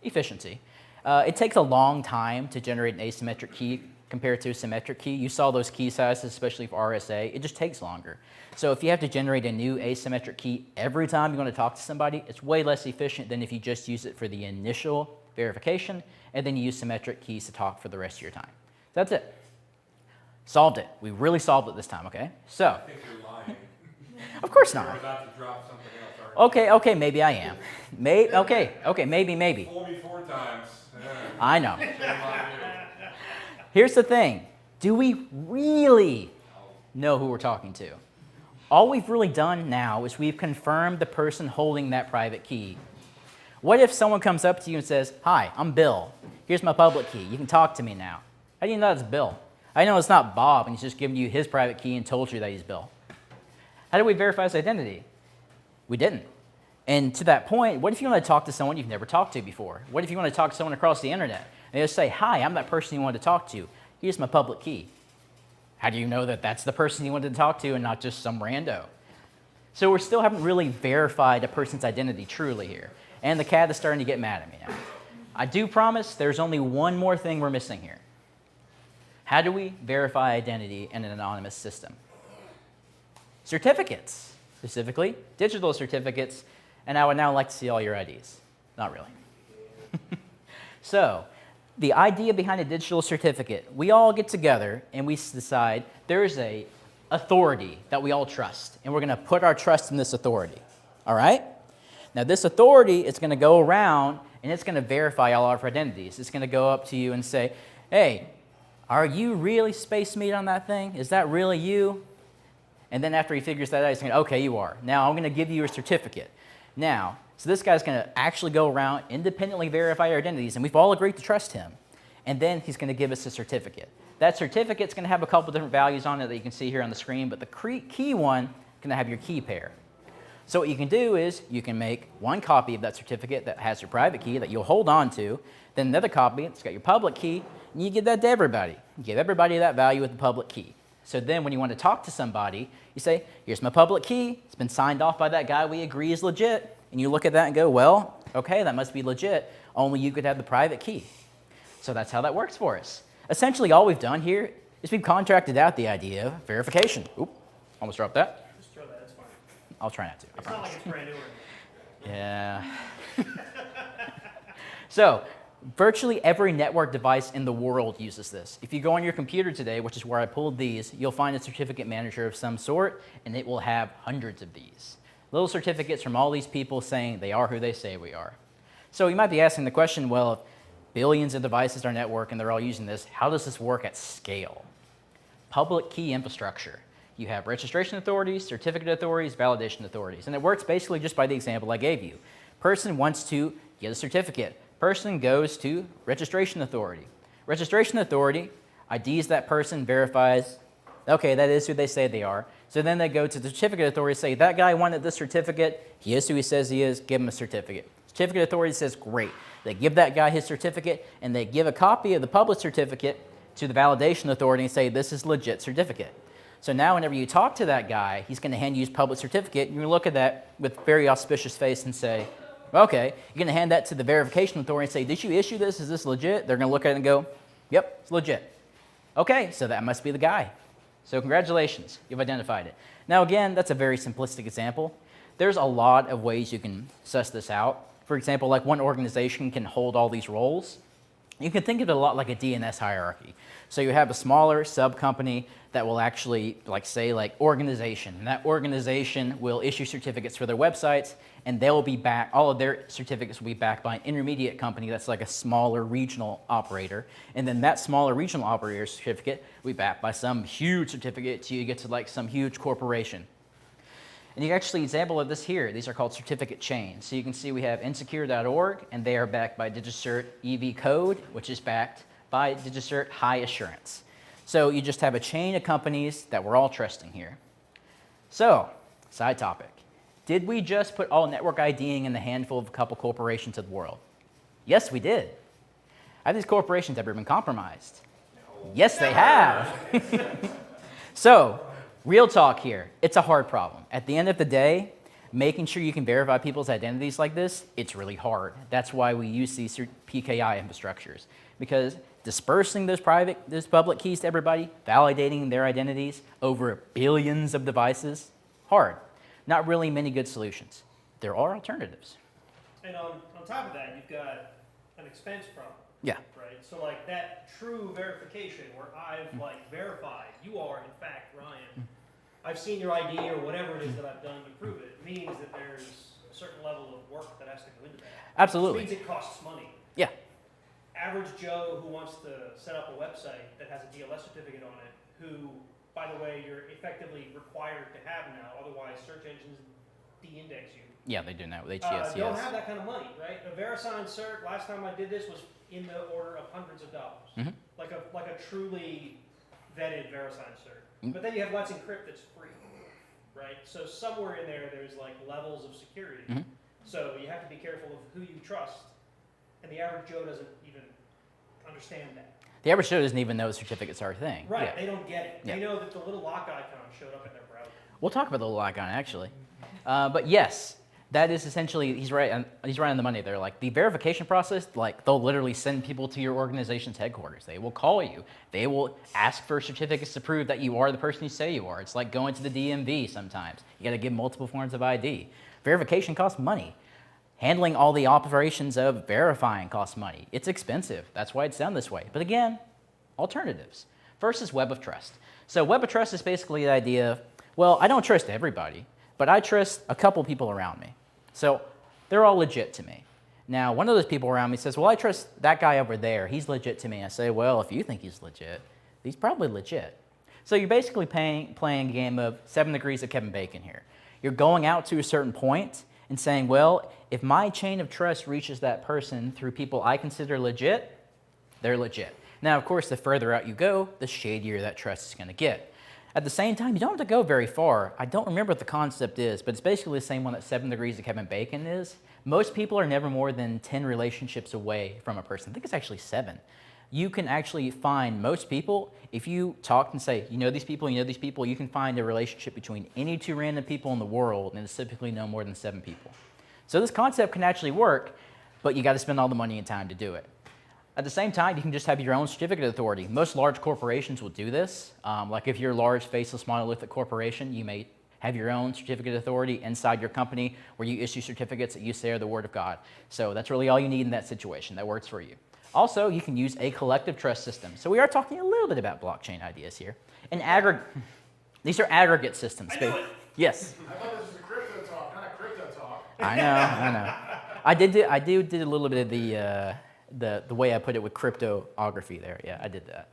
Efficiency. It takes a long time to generate an asymmetric key compared to a symmetric key. You saw those key sizes, especially for RSA. It just takes longer. So if you have to generate a new asymmetric key every time you want to talk to somebody, it's way less efficient than if you just use it for the initial verification and then you use symmetric keys to talk for the rest of your time. That's it. Solved it. We really solved it this time, okay? So, I think you're lying. of course You're not. about to drop something else, aren't you? Okay, maybe I am. Okay, maybe. Fool me 4 times. I know. Shame on you. Here's the thing. Do we really know who we're talking to? All we've really done now is we've confirmed the person holding that private key. What if someone comes up to you and says, hi, I'm Bill. Here's my public key. You can talk to me now. How do you know it's Bill? I know it's not Bob and he's just giving you his private key and told you that he's Bill. How do we verify his identity? We didn't. And to that point, what if you want to talk to someone you've never talked to before? What if you want to talk to someone across the internet? And they just say, hi, I'm that person you wanted to talk to. Here's my public key. How do you know that that's the person you wanted to talk to and not just some rando? So we still haven't really verified a person's identity truly here. And the cat is starting to get mad at me now. I do promise there's only one more thing we're missing here. How do we verify identity in an anonymous system? Certificates, specifically digital certificates, and I would now like to see all your IDs. Not really. So, the idea behind a digital certificate, we all get together and we decide there's a authority that we all trust, and we're going to put our trust in this authority. All right? Now, this authority is going to go around and it's going to verify all of our identities. It's going to go up to you and say, hey, are you really space meat on that thing? Is that really you? And then after he figures that out, he's going to, okay, you are. Now I'm going to give you a certificate. Now, so this guy's going to actually go around, independently verify our identities, and we've all agreed to trust him. And then he's going to give us a certificate. That certificate's going to have a couple different values on it that you can see here on the screen, but the key one is going to have your key pair. So what you can do is you can make one copy of that certificate that has your private key that you'll hold on to, then another copy that's got your public key, and you give that to everybody. You give everybody that value with the public key. So then when you want to talk to somebody, you say, here's my public key. It's been signed off by that guy we agree is legit. And you look at that and go, well, okay, that must be legit. Only you could have the private key. So that's how that works for us. Essentially, all we've done here is we've contracted out the idea of verification. Oop, almost dropped that. Just throw that, it's fine. I'll try not to. I It's not promise. like it's brand new or anything. Yeah. So, virtually every network device in the world uses this. If you go on your computer today, which is where I pulled these, you'll find a certificate manager of some sort, and it will have hundreds of these. Little certificates from all these people saying they are who they say we are. So you might be asking the question, well, if billions of devices are networked and they're all using this, how does this work at scale? Public key infrastructure. You have registration authorities, certificate authorities, validation authorities, and it works basically just by the example I gave you. Person wants to get a certificate. Person goes to registration authority. Registration authority IDs that person, verifies, okay, that is who they say they are. So then they go to the certificate authority, say, that guy wanted this certificate, he is who he says he is, give him a certificate. Certificate authority says, great. They give that guy his certificate, and they give a copy of the published certificate to the validation authority and say, this is legit certificate. So now whenever you talk to that guy, he's going to hand you his public certificate, and you're going to look at that with very auspicious face and say, okay, you're going to hand that to the verification authority and say, did you issue this? Is this legit? They're going to look at it and go, yep, it's legit. Okay, so that must be the guy. So congratulations, you've identified it. Now again, that's a very simplistic example. There's a lot of ways you can suss this out. For example, like one organization can hold all these roles. You can think of it a lot like a DNS hierarchy. So you have a smaller sub-company that will actually, organization. And that organization will issue certificates for their websites, and they'll be back, all of their certificates will be backed by an intermediate company that's like a smaller regional operator. And then that smaller regional operator certificate will be backed by some huge certificate till you get to like some huge corporation. And you can actually example of this here. These are called certificate chains. So you can see we have insecure.org, and they are backed by DigiCert EV Code, which is backed by DigiCert High Assurance. So you just have a chain of companies that we're all trusting here. So, side topic. Did we just put all network IDing in the handful of a couple corporations of the world? Yes, we did. Have these corporations ever been compromised? No. Yes, they have. So, real talk here. It's a hard problem. At the end of the day, making sure you can verify people's identities like this, it's really hard. That's why we use these PKI infrastructures. Because dispersing those public keys to everybody, validating their identities over billions of devices, hard. Not really many good solutions. There are alternatives. And on top of that, you've got an expense problem. Yeah. Right? So like that true verification where I've verified you are in fact Ryan. I've seen your ID or whatever it is that I've done to prove it, means that there's a certain level of work that has to go into that. Absolutely. Which means it costs money. Yeah. Average Joe who wants to set up a website that has a DLS certificate on it, who, by the way, you're effectively required to have now, otherwise search engines de-index you. Yeah, they do now with HTS, Don't yes. have that kind of money, right? A VeriSign cert, last time I did this, was in the order of hundreds of dollars. Mhm. Like a truly vetted VeriSign cert. Mhm. But then you have Let's Encrypt that's free, right? So somewhere in there, there's like levels of security. Mhm. So you have to be careful of who you trust, and the average Joe doesn't even understand that. The average Joe doesn't even know certificates are a thing. Right, Yeah. they don't get it. Yeah. They know that the little lock icon showed up in their browser. We'll talk about the little icon, actually. But yes, that is essentially, he's right on the money there. Like the verification process, like they'll literally send people to your organization's headquarters. They will call you. They will ask for certificates to prove that you are the person you say you are. It's like going to the DMV sometimes. You got to give multiple forms of ID. Verification costs money. Handling all the operations of verifying costs money. It's expensive. That's why it's done this way. But again, alternatives. First is Web of Trust. So Web of Trust is basically the idea of, well, I don't trust everybody, but I trust a couple people around me. So they're all legit to me. Now, one of those people around me says, well, I trust that guy over there. He's legit to me. I say, well, if you think he's legit, he's probably legit. So you're basically playing a game of 7 degrees of Kevin Bacon here. You're going out to a certain point and saying, well, if my chain of trust reaches that person through people I consider legit, they're legit. Now, of course, the further out you go, the shadier that trust is going to get. At the same time, you don't have to go very far. I don't remember what the concept is, but it's basically the same one that 7 degrees of Kevin Bacon is. Most people are never more than 10 relationships away from a person. I think it's actually 7. You can actually find most people, if you talk and say, you know these people, you can find a relationship between any 2 random people in the world, and it's typically no more than 7 people. So this concept can actually work, but you got to spend all the money and time to do it. At the same time, you can just have your own certificate authority. Most large corporations will do this. Like if you're a large, faceless, monolithic corporation, you may Have your own certificate authority inside your company where you issue certificates that you say are the word of God. So that's really all you need in that situation. That works for you. Also, you can use a collective trust system. So we are talking a little bit about blockchain ideas here. These are aggregate systems. I knew it. Yes. I thought this was a crypto talk, not a crypto talk. I know. I did a little bit of the way I put it with cryptography there. Yeah, I did that.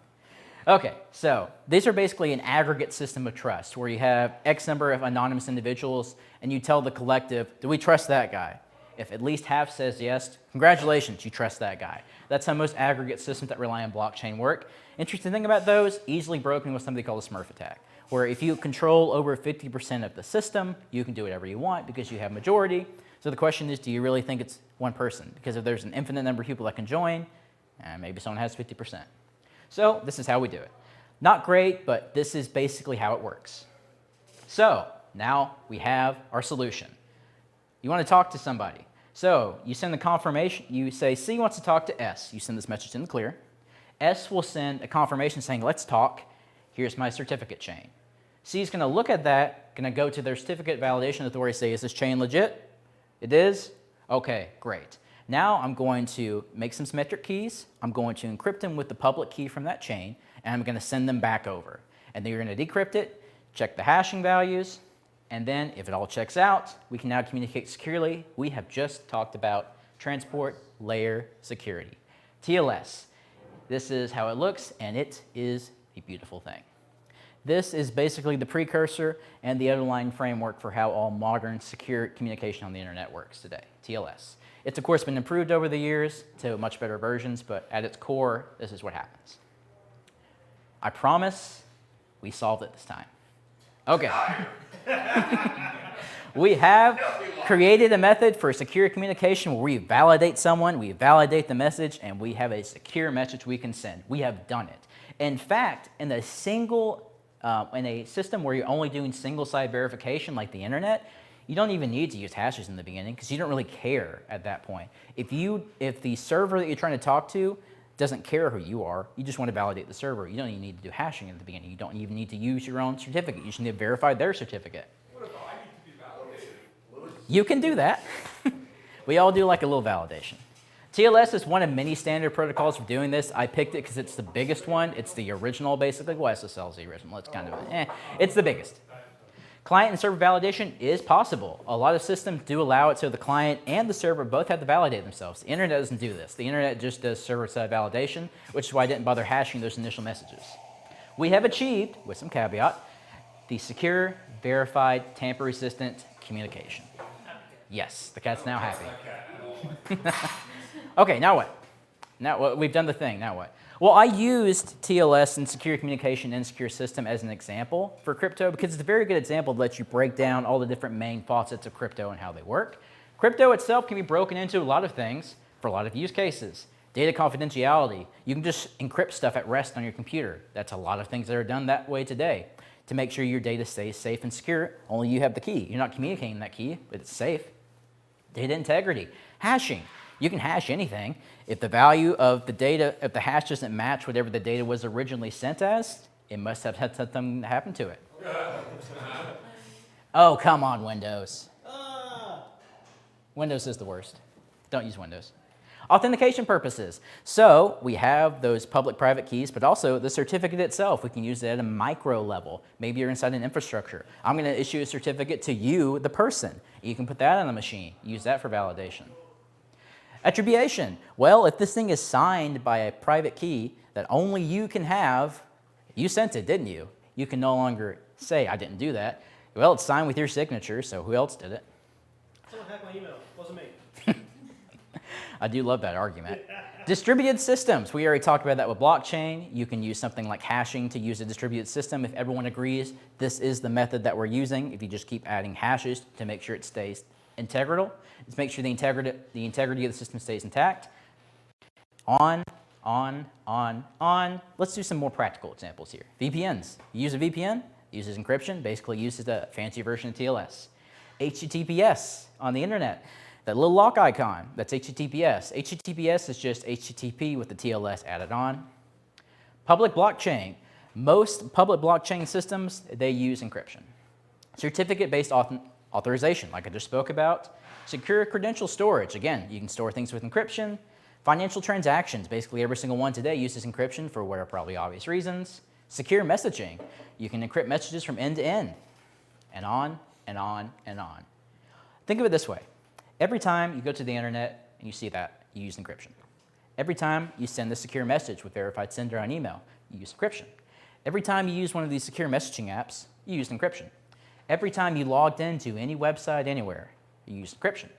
Okay, so these are basically an aggregate system of trust where you have X number of anonymous individuals and you tell the collective, do we trust that guy? If at least half says yes, congratulations, you trust that guy. That's how most aggregate systems that rely on blockchain work. Interesting thing about those, easily broken with something called a Smurf attack, where if you control over 50% of the system, you can do whatever you want because you have majority. So the question is, do you really think it's one person? Because if there's an infinite number of people that can join, maybe someone has 50%. So this is how we do it. Not great, but this is basically how it works. So now we have our solution. You want to talk to somebody. So you send the confirmation. You say C wants to talk to S. You send this message in the clear. S will send a confirmation saying, let's talk. Here's my certificate chain. C is going to look at that, going to go to their certificate validation authority, say, is this chain legit? It is? Okay, great. Now I'm going to make some symmetric keys. I'm going to encrypt them with the public key from that chain, and I'm going to send them back over. And then you're going to decrypt it, check the hashing values, and then if it all checks out, we can now communicate securely. We have just talked about transport layer security. TLS. This is how it looks, and it is a beautiful thing. This is basically the precursor and the underlying framework for how all modern secure communication on the internet works today, TLS. It's of course been improved over the years to much better versions, but at its core, this is what happens. I promise we solved it this time. Okay. We have created a method for secure communication where we validate someone, we validate the message, and we have a secure message we can send. We have done it. In fact, in a system where you're only doing single-side verification like the internet, you don't even need to use hashes in the beginning because you don't really care at that point. If the server that you're trying to talk to doesn't care who you are, you just want to validate the server. You don't even need to do hashing at the beginning. You don't even need to use your own certificate. You just need to verify their certificate. What if I need to be validated? You can do that. We all do like a little validation. TLS is one of many standard protocols for doing this. I picked it because it's the biggest one. It's the original, basically. Well, SSL is the original. It's kind of, it's the biggest. Client and server validation is possible. A lot of systems do allow it so the client and the server both have to validate themselves. The internet doesn't do this. The internet just does server-side validation, which is why I didn't bother hashing those initial messages. We have achieved, with some caveat, the secure, verified, tamper-resistant communication. Yes, the cat's now happy. Okay, now what? Now we've done the thing, now what? Well, I used TLS and secure communication in secure system as an example for crypto because it's a very good example that lets you break down all the different main facets of crypto and how they work. Crypto itself can be broken into a lot of things for a lot of use cases. Data confidentiality. You can just encrypt stuff at rest on your computer. That's a lot of things that are done that way today. To make sure your data stays safe and secure, only you have the key. You're not communicating that key, but it's safe. Data integrity. Hashing. You can hash anything. If the value of the data, if the hash doesn't match whatever the data was originally sent as, it must have had something happen to it. Oh, come on, Windows. Windows is the worst. Don't use Windows. Authentication purposes. So we have those public-private keys, but also the certificate itself. We can use it at a micro level. Maybe you're inside an infrastructure. I'm going to issue a certificate to you, the person. You can put that on the machine. Use that for validation. Attribution. Well, if this thing is signed by a private key that only you can have, you sent it, didn't you? You can no longer say, I didn't do that. Well, it's signed with your signature, so who else did it? Someone hacked my email. It wasn't me. I do love that argument. Distributed systems. We already talked about that with blockchain. You can use something like hashing to use a distributed system if everyone agrees this is the method that we're using. If you just keep adding hashes to make sure it stays integral, just make sure the integrity of the system stays intact. On. Let's do some more practical examples here. VPNs. You use a VPN, it uses encryption, basically uses a fancy version of TLS. HTTPS on the internet. That little lock icon, that's HTTPS. HTTPS is just HTTP with the TLS added on. Public blockchain. Most public blockchain systems, they use encryption. Certificate-based authorization, like I just spoke about. Secure credential storage. Again, you can store things with encryption. Financial transactions. Basically, every single one today uses encryption for what are probably obvious reasons. Secure messaging. You can encrypt messages from end to end. And on, and on, and on. Think of it this way. Every time you go to the internet and you see that, you use encryption. Every time you send a secure message with verified sender on email, you use encryption. Every time you use one of these secure messaging apps, you use encryption. Every time you logged into any website anywhere, you use encryption.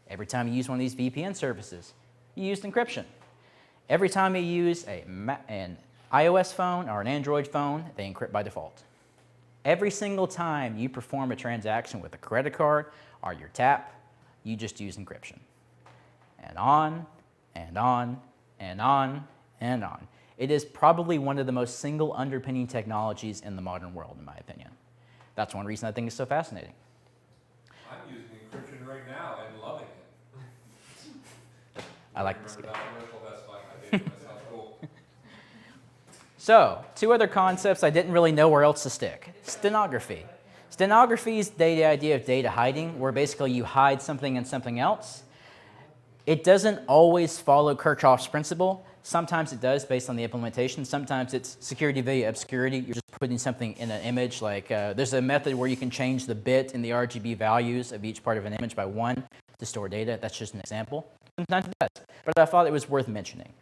Every time you use one of these VPN services, you use encryption. Every time you use an iOS phone or an Android phone, they encrypt by default. Every single time you perform a transaction with a credit card or your tap, you just use encryption. And on, and on, and on, and on. It is probably one of the most single underpinning technologies in the modern world, in my opinion. That's one reason I think it's so fascinating. I'm using encryption right now and loving it. I like this Remember guy. that commercial? That's fun. I did. That sounds cool. So, two other concepts I didn't really know where else to stick. Stenography. Stenography is the idea of data hiding, where basically you hide something in something else. It doesn't always follow Kirchhoff's principle. Sometimes it does based on the implementation. Sometimes it's security via obscurity. You're just putting something in an image. Like there's a method where you can change the bit in the RGB values of each part of an image by 1 to store data. That's just an example. Sometimes it does. But I thought it was worth mentioning.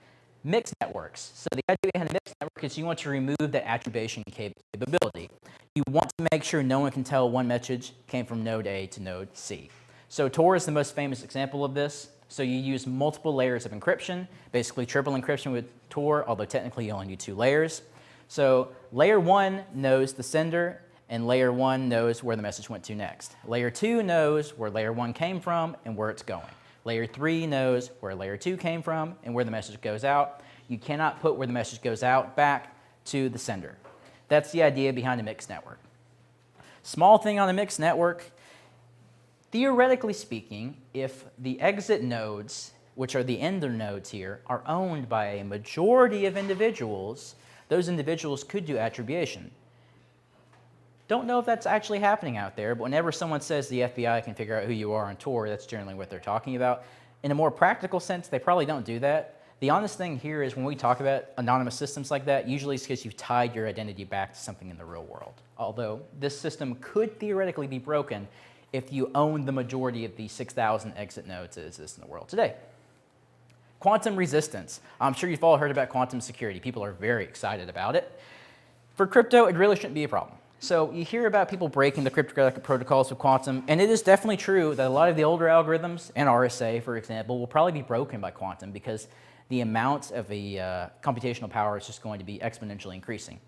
Mixed networks. So the idea behind a mixed network is you want to remove that attribution capability. You want to make sure no one can tell one message came from node A to node C. So Tor is the most famous example of this. So you use multiple layers of encryption, basically triple encryption with Tor, although technically you only need 2 layers. So layer 1 knows the sender, and layer 1 knows where the message went to next. Layer 2 knows where layer 1 came from and where it's going. Layer 3 knows where layer 2 came from and where the message goes out. You cannot put where the message goes out back to the sender. That's the idea behind a mixed network. Small thing on a mixed network. Theoretically speaking, if the exit nodes, which are the ender nodes here, are owned by a majority of individuals, those individuals could do attribution. Don't know if that's actually happening out there, but whenever someone says the FBI can figure out who you are on Tor, that's generally what they're talking about. In a more practical sense, they probably don't do that. The honest thing here is when we talk about anonymous systems like that, usually it's because you've tied your identity back to something in the real world. Although this system could theoretically be broken if you own the majority of the 6,000 exit nodes that exist in the world today. Quantum resistance. I'm sure you've all heard about quantum security. People are very excited about it. For crypto, it really shouldn't be a problem. So you hear about people breaking the cryptographic protocols with quantum, and it is definitely true that a lot of the older algorithms, and RSA, for example, will probably be broken by quantum because the amount of the computational power is just going to be exponentially increasing.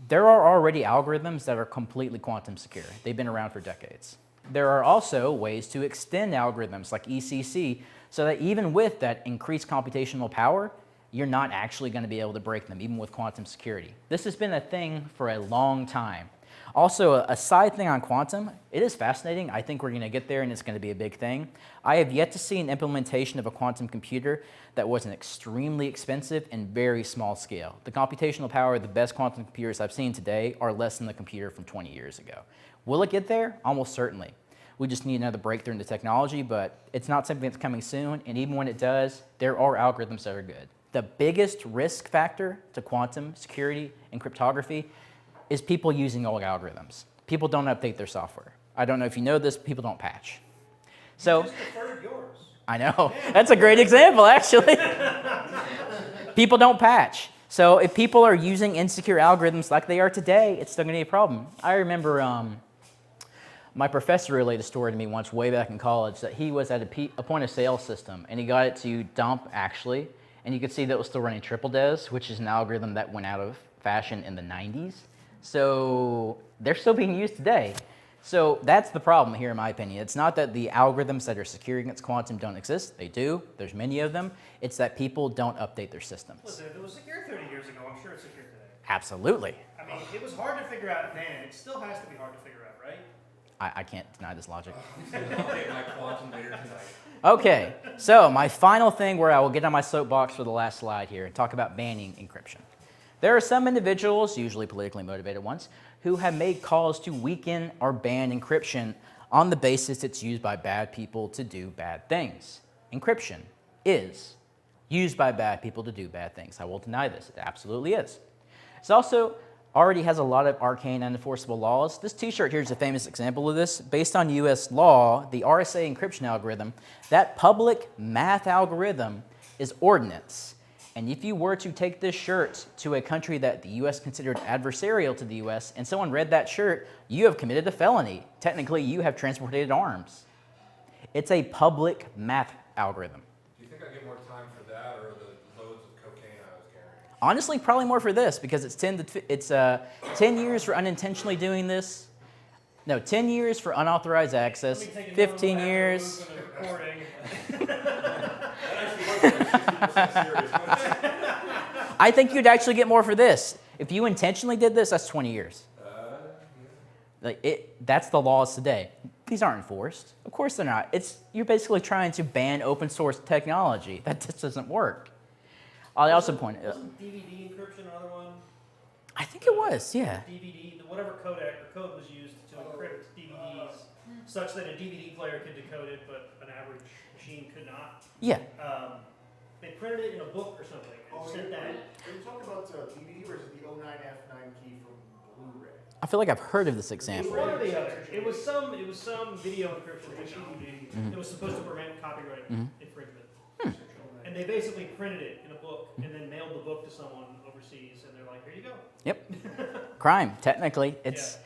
There are already algorithms that are completely quantum secure. They've been around for decades. There are also ways to extend algorithms like ECC so that even with that increased computational power, you're not actually going to be able to break them, even with quantum security. This has been a thing for a long time. Also, a side thing on quantum, it is fascinating. I think we're going to get there and it's going to be a big thing. I have yet to see an implementation of a quantum computer that wasn't extremely expensive and very small scale. The computational power of the best quantum computers I've seen today are less than the computer from 20 years ago. Will it get there? Almost certainly. We just need another breakthrough in the technology, but it's not something that's coming soon, and even when it does, there are algorithms that are good. The biggest risk factor to quantum security and cryptography is people using old algorithms. People don't update their software. I don't know if you know this, people don't patch. So, You just deferred yours. I know, that's a great example, actually. People don't patch. So if people are using insecure algorithms like they are today, it's still going to be a problem. I remember my professor relayed a story to me once way back in college that he was at a point of sale system and he got it to dump actually, and you could see that it was still running triple DES, which is an algorithm that went out of fashion in the 90s. So they're still being used today. So that's the problem here in my opinion. It's not that the algorithms that are secure against quantum don't exist. They do. There's many of them. It's that people don't update their systems. Listen, if it was secure 30 years ago, I'm sure it's secure today. Absolutely. I mean, it was hard to figure out then. It still has to be hard to figure out, right? I can't deny this logic. I'll take my quantum later tonight. Okay, so my final thing where I will get on my soapbox for the last slide here and talk about banning encryption. There are some individuals, usually politically motivated ones, who have made calls to weaken or ban encryption on the basis it's used by bad people to do bad things. Encryption is used by bad people to do bad things. I will deny this. It absolutely is. It also already has a lot of arcane and unenforceable laws. This t-shirt here is a famous example of this. Based on US law, the RSA encryption algorithm, that public math algorithm is ordnance. And if you were to take this shirt to a country that the US considered adversarial to the US and someone read that shirt, you have committed a felony. Technically, you have transported arms. It's a public math algorithm. Do you think I get more time for that or the loads of cocaine I was carrying? Honestly, probably more for this because it's 10 years for unintentionally doing this. No, 10 years for unauthorized access, Let me take it 15 down years. after the recording. That actually was like 60% serious. I think you'd actually get more for this. If you intentionally did this, that's 20 years. That's the laws today. These aren't enforced. Of course they're not. You're basically trying to ban open source technology. That just doesn't work. I also pointed out. Wasn't DVD encryption another one? I think it was, yeah. DVD, whatever codec or code was used to encrypt DVDs, such that a DVD player could decode it, but an average machine could not. Yeah. They printed it in a book or something and sent that. Are you talking about DVD or is it the 09F9 key from Blu-ray? I feel like I've heard of this It was example. one or the other. It was some video encryption technology that was supposed to prevent copyright infringement. And they basically printed it in a book and then mailed the book to someone overseas, and they're like, "Here you go." Yep. Crime, technically. It's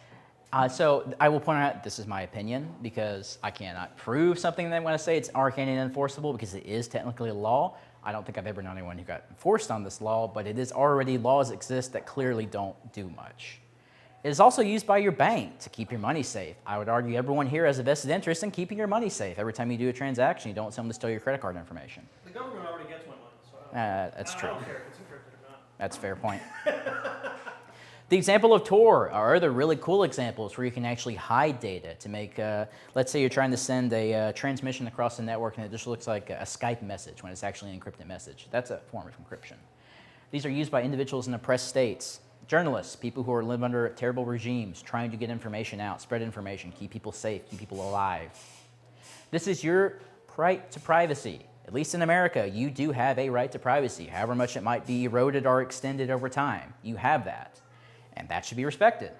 so I will point out this is my opinion because I cannot prove something that I want to say it's arcane and enforceable because it is technically a law. I don't think I've ever known anyone who got enforced on this law, but it is already laws exist that clearly don't do much. It is also used by your bank to keep your money safe. I would argue everyone here has a vested interest in keeping your money safe. Every time you do a transaction, you don't want someone to steal your credit card information. The government already gets my money, so That's true. I don't care if it's encrypted or not. That's a fair point. The example of Tor are other really cool examples where you can actually hide data to make, let's say you're trying to send a transmission across the network and it just looks like a Skype message when it's actually an encrypted message. That's a form of encryption. These are used by individuals in oppressed states, journalists, people who live under terrible regimes, trying to get information out, spread information, keep people safe, keep people alive. This is your right to privacy. At least in America, you do have a right to privacy, however much it might be eroded or extended over time. You have that. And that should be respected.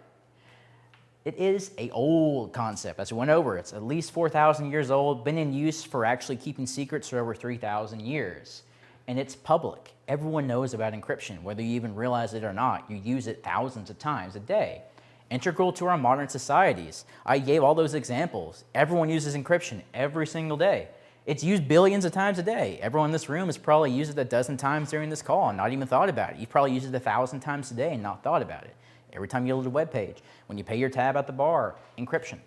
It is an old concept, as we went over. It's at least 4,000 years old, been in use for actually keeping secrets for over 3,000 years. And it's public. Everyone knows about encryption, whether you even realize it or not. You use it thousands of times a day. Integral to our modern societies. I gave all those examples. Everyone uses encryption every single day. It's used billions of times a day. Everyone in this room has probably used it a dozen times during this call and not even thought about it. You've probably used it 1,000 times a day and not thought about it. Every time you load a web page, when you pay your tab at the bar, encryption.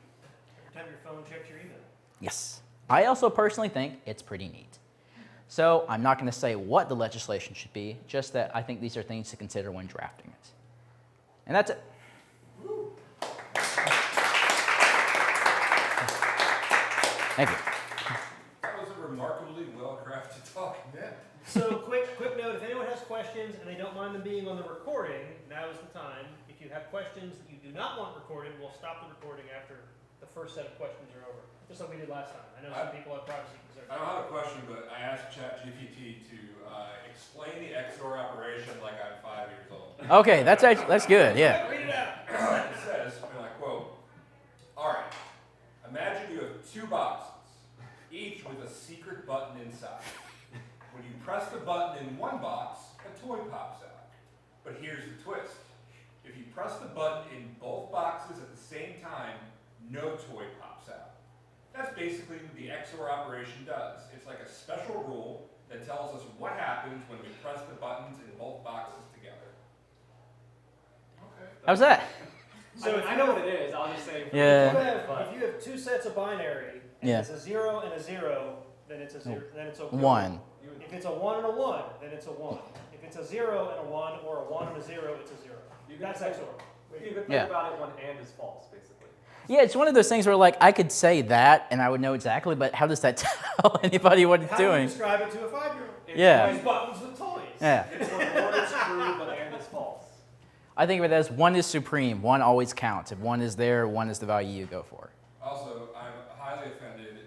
Every time your phone checks your email. Yes. I also personally think it's pretty neat. So I'm not going to say what the legislation should be, just that I think these are things to consider when drafting it. And that's it. Thank you. That was a remarkably well-crafted talk. Yeah. So quick note, if anyone has questions and they don't mind them being on the recording, now is the time. If you have questions that you do not want recorded, we'll stop the recording after the first set of questions are over. Just like we did last time. I know some people have privacy concerns. I don't have a question, but I asked ChatGPT to explain the XOR operation like I'm 5 years old. Okay, that's good, yeah. Read it out. It says, and I quote, "All right, imagine you have two boxes, each with a secret button inside. When you press the button in one box, a toy pops out. But here's the twist. If you press the button in both boxes at the same time, no toy pops out. That's basically what the XOR operation does. It's like a special rule that tells us what happens when we press the buttons in both boxes together." Okay. How's that? So I know what it is. I'll just say. Yeah. If you have two sets of binary, and Yeah. it's a 0 and a 0, then it's a 0. Then it's a 1. If it's a 1 and a 1, then it's a 1. If it's a 0 and a 1, or a 1 and a 0, it's a 0. That's XOR. You could think Yeah. about it when and is false, basically. Yeah, it's one of those things where like I could say that and I would know exactly, but how does that tell anybody what it's How do you doing? describe it to a 5-year-old? Yeah. These buttons with toys. Yeah. It's when or is true, but and is false. I think of it as one is supreme. One always counts. If one is there, one is the value you go for. Also, I'm highly offended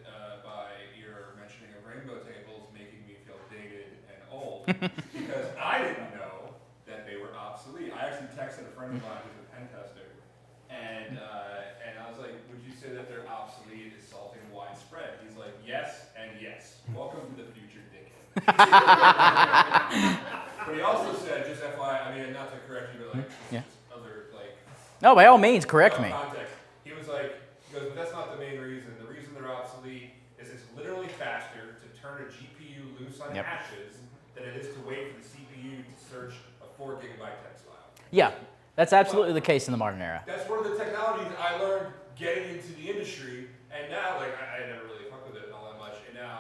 by your mentioning of rainbow tables making me feel dated and old because I didn't know that they were obsolete. I actually texted a friend of mine who's a pen tester, and I was like, "Would you say that they're obsolete? Is salting widespread?" He's like, "Yes and yes. Welcome to the future, dickhead." But he also said, just FYI, I mean, not to correct you, but like, Yeah. just other like. No, by all means, correct me. Context. He was like, but that's not the main reason. The reason they're obsolete is it's literally faster to turn a GPU loose on Yep. hashes than it is to wait for the CPU to search a 4 gigabyte text file. Yeah, that's absolutely the case in the modern era. That's one of the technologies I learned getting into the industry, and now, like, I never really fucked with it all that much, and now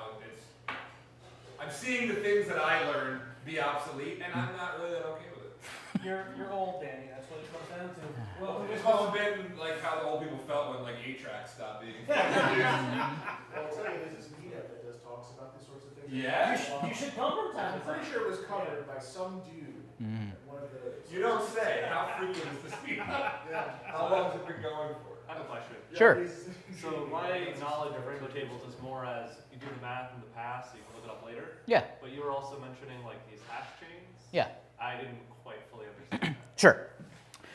I'm seeing the things that I learned be obsolete, and I'm not really that okay with it. You're old, Danny. That's what it comes down to. Well, it's also been like how the old people felt when like 8-tracks stopped being. Well, I'll tell you, there's this meetup that does talks about these sorts of things. Yeah? You should come from time I'm to time. pretty sure it was covered by some dude at one of the. You don't say. How frequent is this meetup? Yeah. How long has it been going for? I have a question. Yeah, Sure. So my knowledge of rainbow tables is more as you do the math in the past, so you can look it up later. Yeah, But you were also mentioning like these hash chains. yeah. I didn't quite fully understand that. Sure.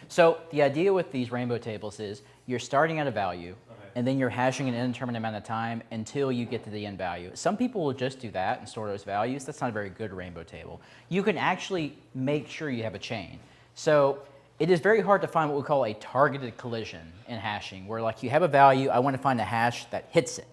So the idea with these rainbow tables is you're starting at a value, Okay. and then you're hashing an indeterminate amount of time until you get to the end value. Some people will just do that and store those values. That's not a very good rainbow table. You can actually make sure you have a chain. So it is very hard to find what we call a targeted collision in hashing, where like you have a value, I want to find a hash that hits it.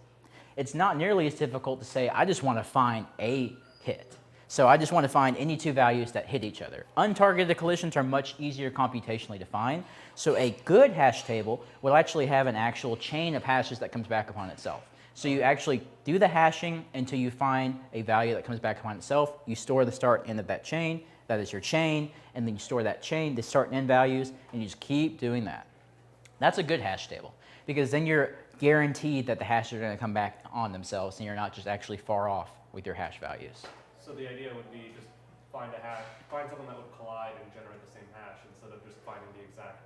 It's not nearly as difficult to say, I just want to find a hit. So I just want to find any two values that hit each other. Untargeted collisions are much easier computationally to find. So a good hash table will actually have an actual chain of hashes that comes back upon itself. So you actually do the hashing until you find a value that comes back upon itself. You store the start and end of that chain. That is your chain. And then you store that chain, the start and end values, and you just keep doing that. That's a good hash table because then you're guaranteed that the hashes are going to come back on themselves and you're not just actually far off with your hash values. So the idea would be just find a hash, find something that would collide and generate the same hash instead of just finding the exact.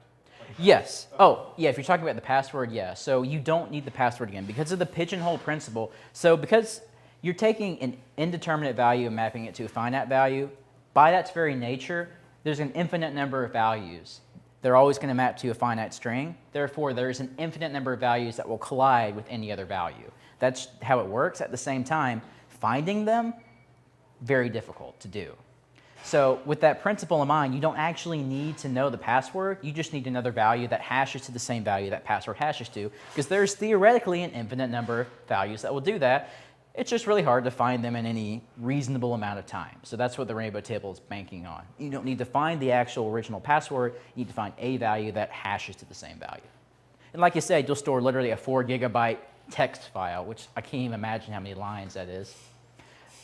Yes. Oh, yeah, if you're talking about the password, yeah. So you don't need the password again because of the pigeonhole principle. So because you're taking an indeterminate value and mapping it to a finite value, by that's very nature, there's an infinite number of values. They're always going to map to a finite string. Therefore, there's an infinite number of values that will collide with any other value. That's how it works. At the same time, finding them, very difficult to do. So with that principle in mind, you don't actually need to know the password. You just need another value that hashes to the same value that password hashes to, because there's theoretically an infinite number of values that will do that. It's just really hard to find them in any reasonable amount of time. So that's what the rainbow table is banking on. You don't need to find the actual original password. You need to find a value that hashes to the same value. And like you said, you'll store literally a 4 gigabyte text file, which I can't even imagine how many lines that is.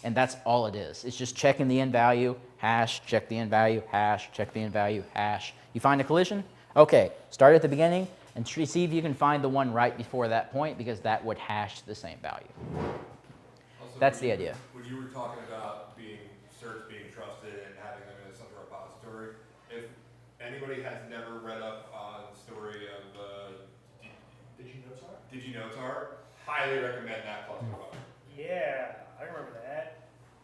And that's all it is. It's just checking the end value, hash, check the end value, hash, check the end value, hash. You find a collision? Okay, start at the beginning and see if you can find the one right before that point, because that would hash to the same value. Also, That's the idea. When you were talking about certs being trusted and having them in a central repository, if anybody has never read up on the story of DigiNotar, highly recommend that cluster book. Yeah, I remember that.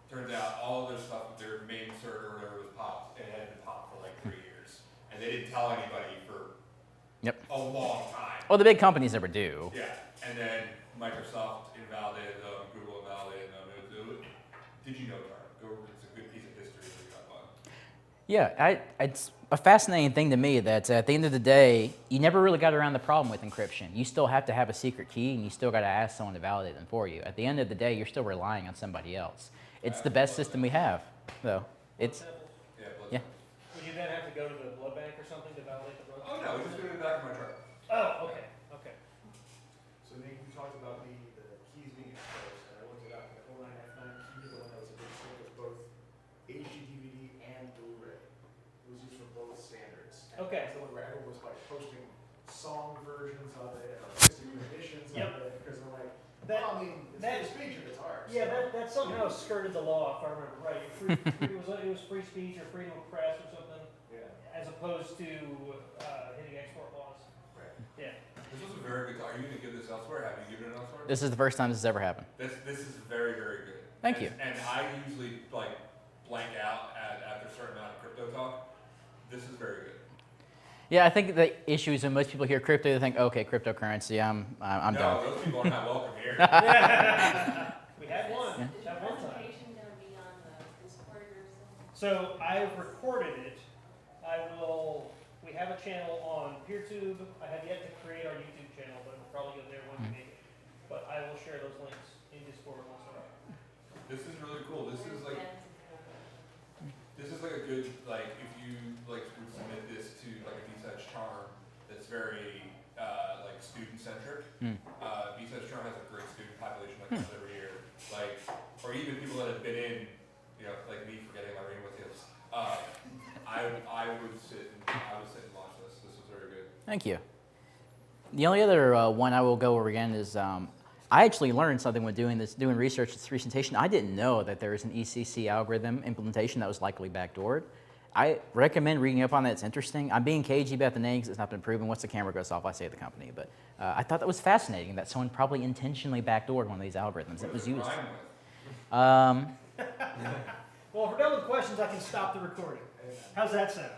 Turns out all of their stuff, their main cert or whatever was popped, it had been popped for like 3 years. And they didn't tell anybody for a long time. Well, the big companies never do. Yeah, and then Microsoft invalidated them, Google invalidated them. Did you know, Tara? It's a good piece of history to read up on. Yeah, it's a fascinating thing to me that at the end of the day, you never really got around the problem with encryption. You still have to have a secret key, and you still got to ask someone to validate them for you. At the end of the day, you're still relying on somebody else. It's the best system we have, though. It's Yeah. Would you then have to go to the blood bank or something to validate the blood? Oh no, we just put it in the back of my truck. Oh, okay, okay. So Nate, you talked about the keys being exposed, and I looked it up, and the 09F9 key, the one that was a big stick of both HD DVD and Blu-ray. It was used for both standards. And Okay. that's the one where everyone was like posting song versions of it, or listening editions Yep. of it, because they're like, That- well, I mean, it's that- free speech and it's ours. Yeah, so. that somehow skirted the law, if I remember right. It was free speech or freedom of press or something. Yeah. I as opposed to hitting export laws. Right. Yeah. This was a very good. Are you going to give this elsewhere? Have you given it elsewhere? This is the first time this has ever happened. This is very, very good. Thank And- you. And I usually like blank out after a certain amount of crypto talk. This is very good. Yeah, I think the issue is when most people hear crypto, they think, okay, cryptocurrency, I'm No, done. those people are not welcome here. We had one. Yeah. Had one time. Presentation gonna be on the Discord or something? So I've recorded it. We have a channel on PeerTube. I have yet to create our YouTube channel, but it'll probably go there when we make it. But I will share those links in Discord once they're up. This is really cool. This is like a good if you would submit this to like a B-Touch charm that's very student centric. B-Touch charm has a great student population like this every year. Or even people that have been in, like me forgetting my rainbow tips. I would sit and watch this. This was very good. Thank you. The only other one I will go over again is I actually learned something when doing research at this presentation. I didn't know that there was an ECC algorithm implementation that was likely backdoored. I recommend reading up on that. It's interesting. I'm being cagey about the name because it's not been proven. Once the camera goes off, I say the company. But I thought that was fascinating that someone probably intentionally backdoored one of these algorithms that was used. Rhyme with? Well, if we're done with questions, I can stop the recording. How's that sound?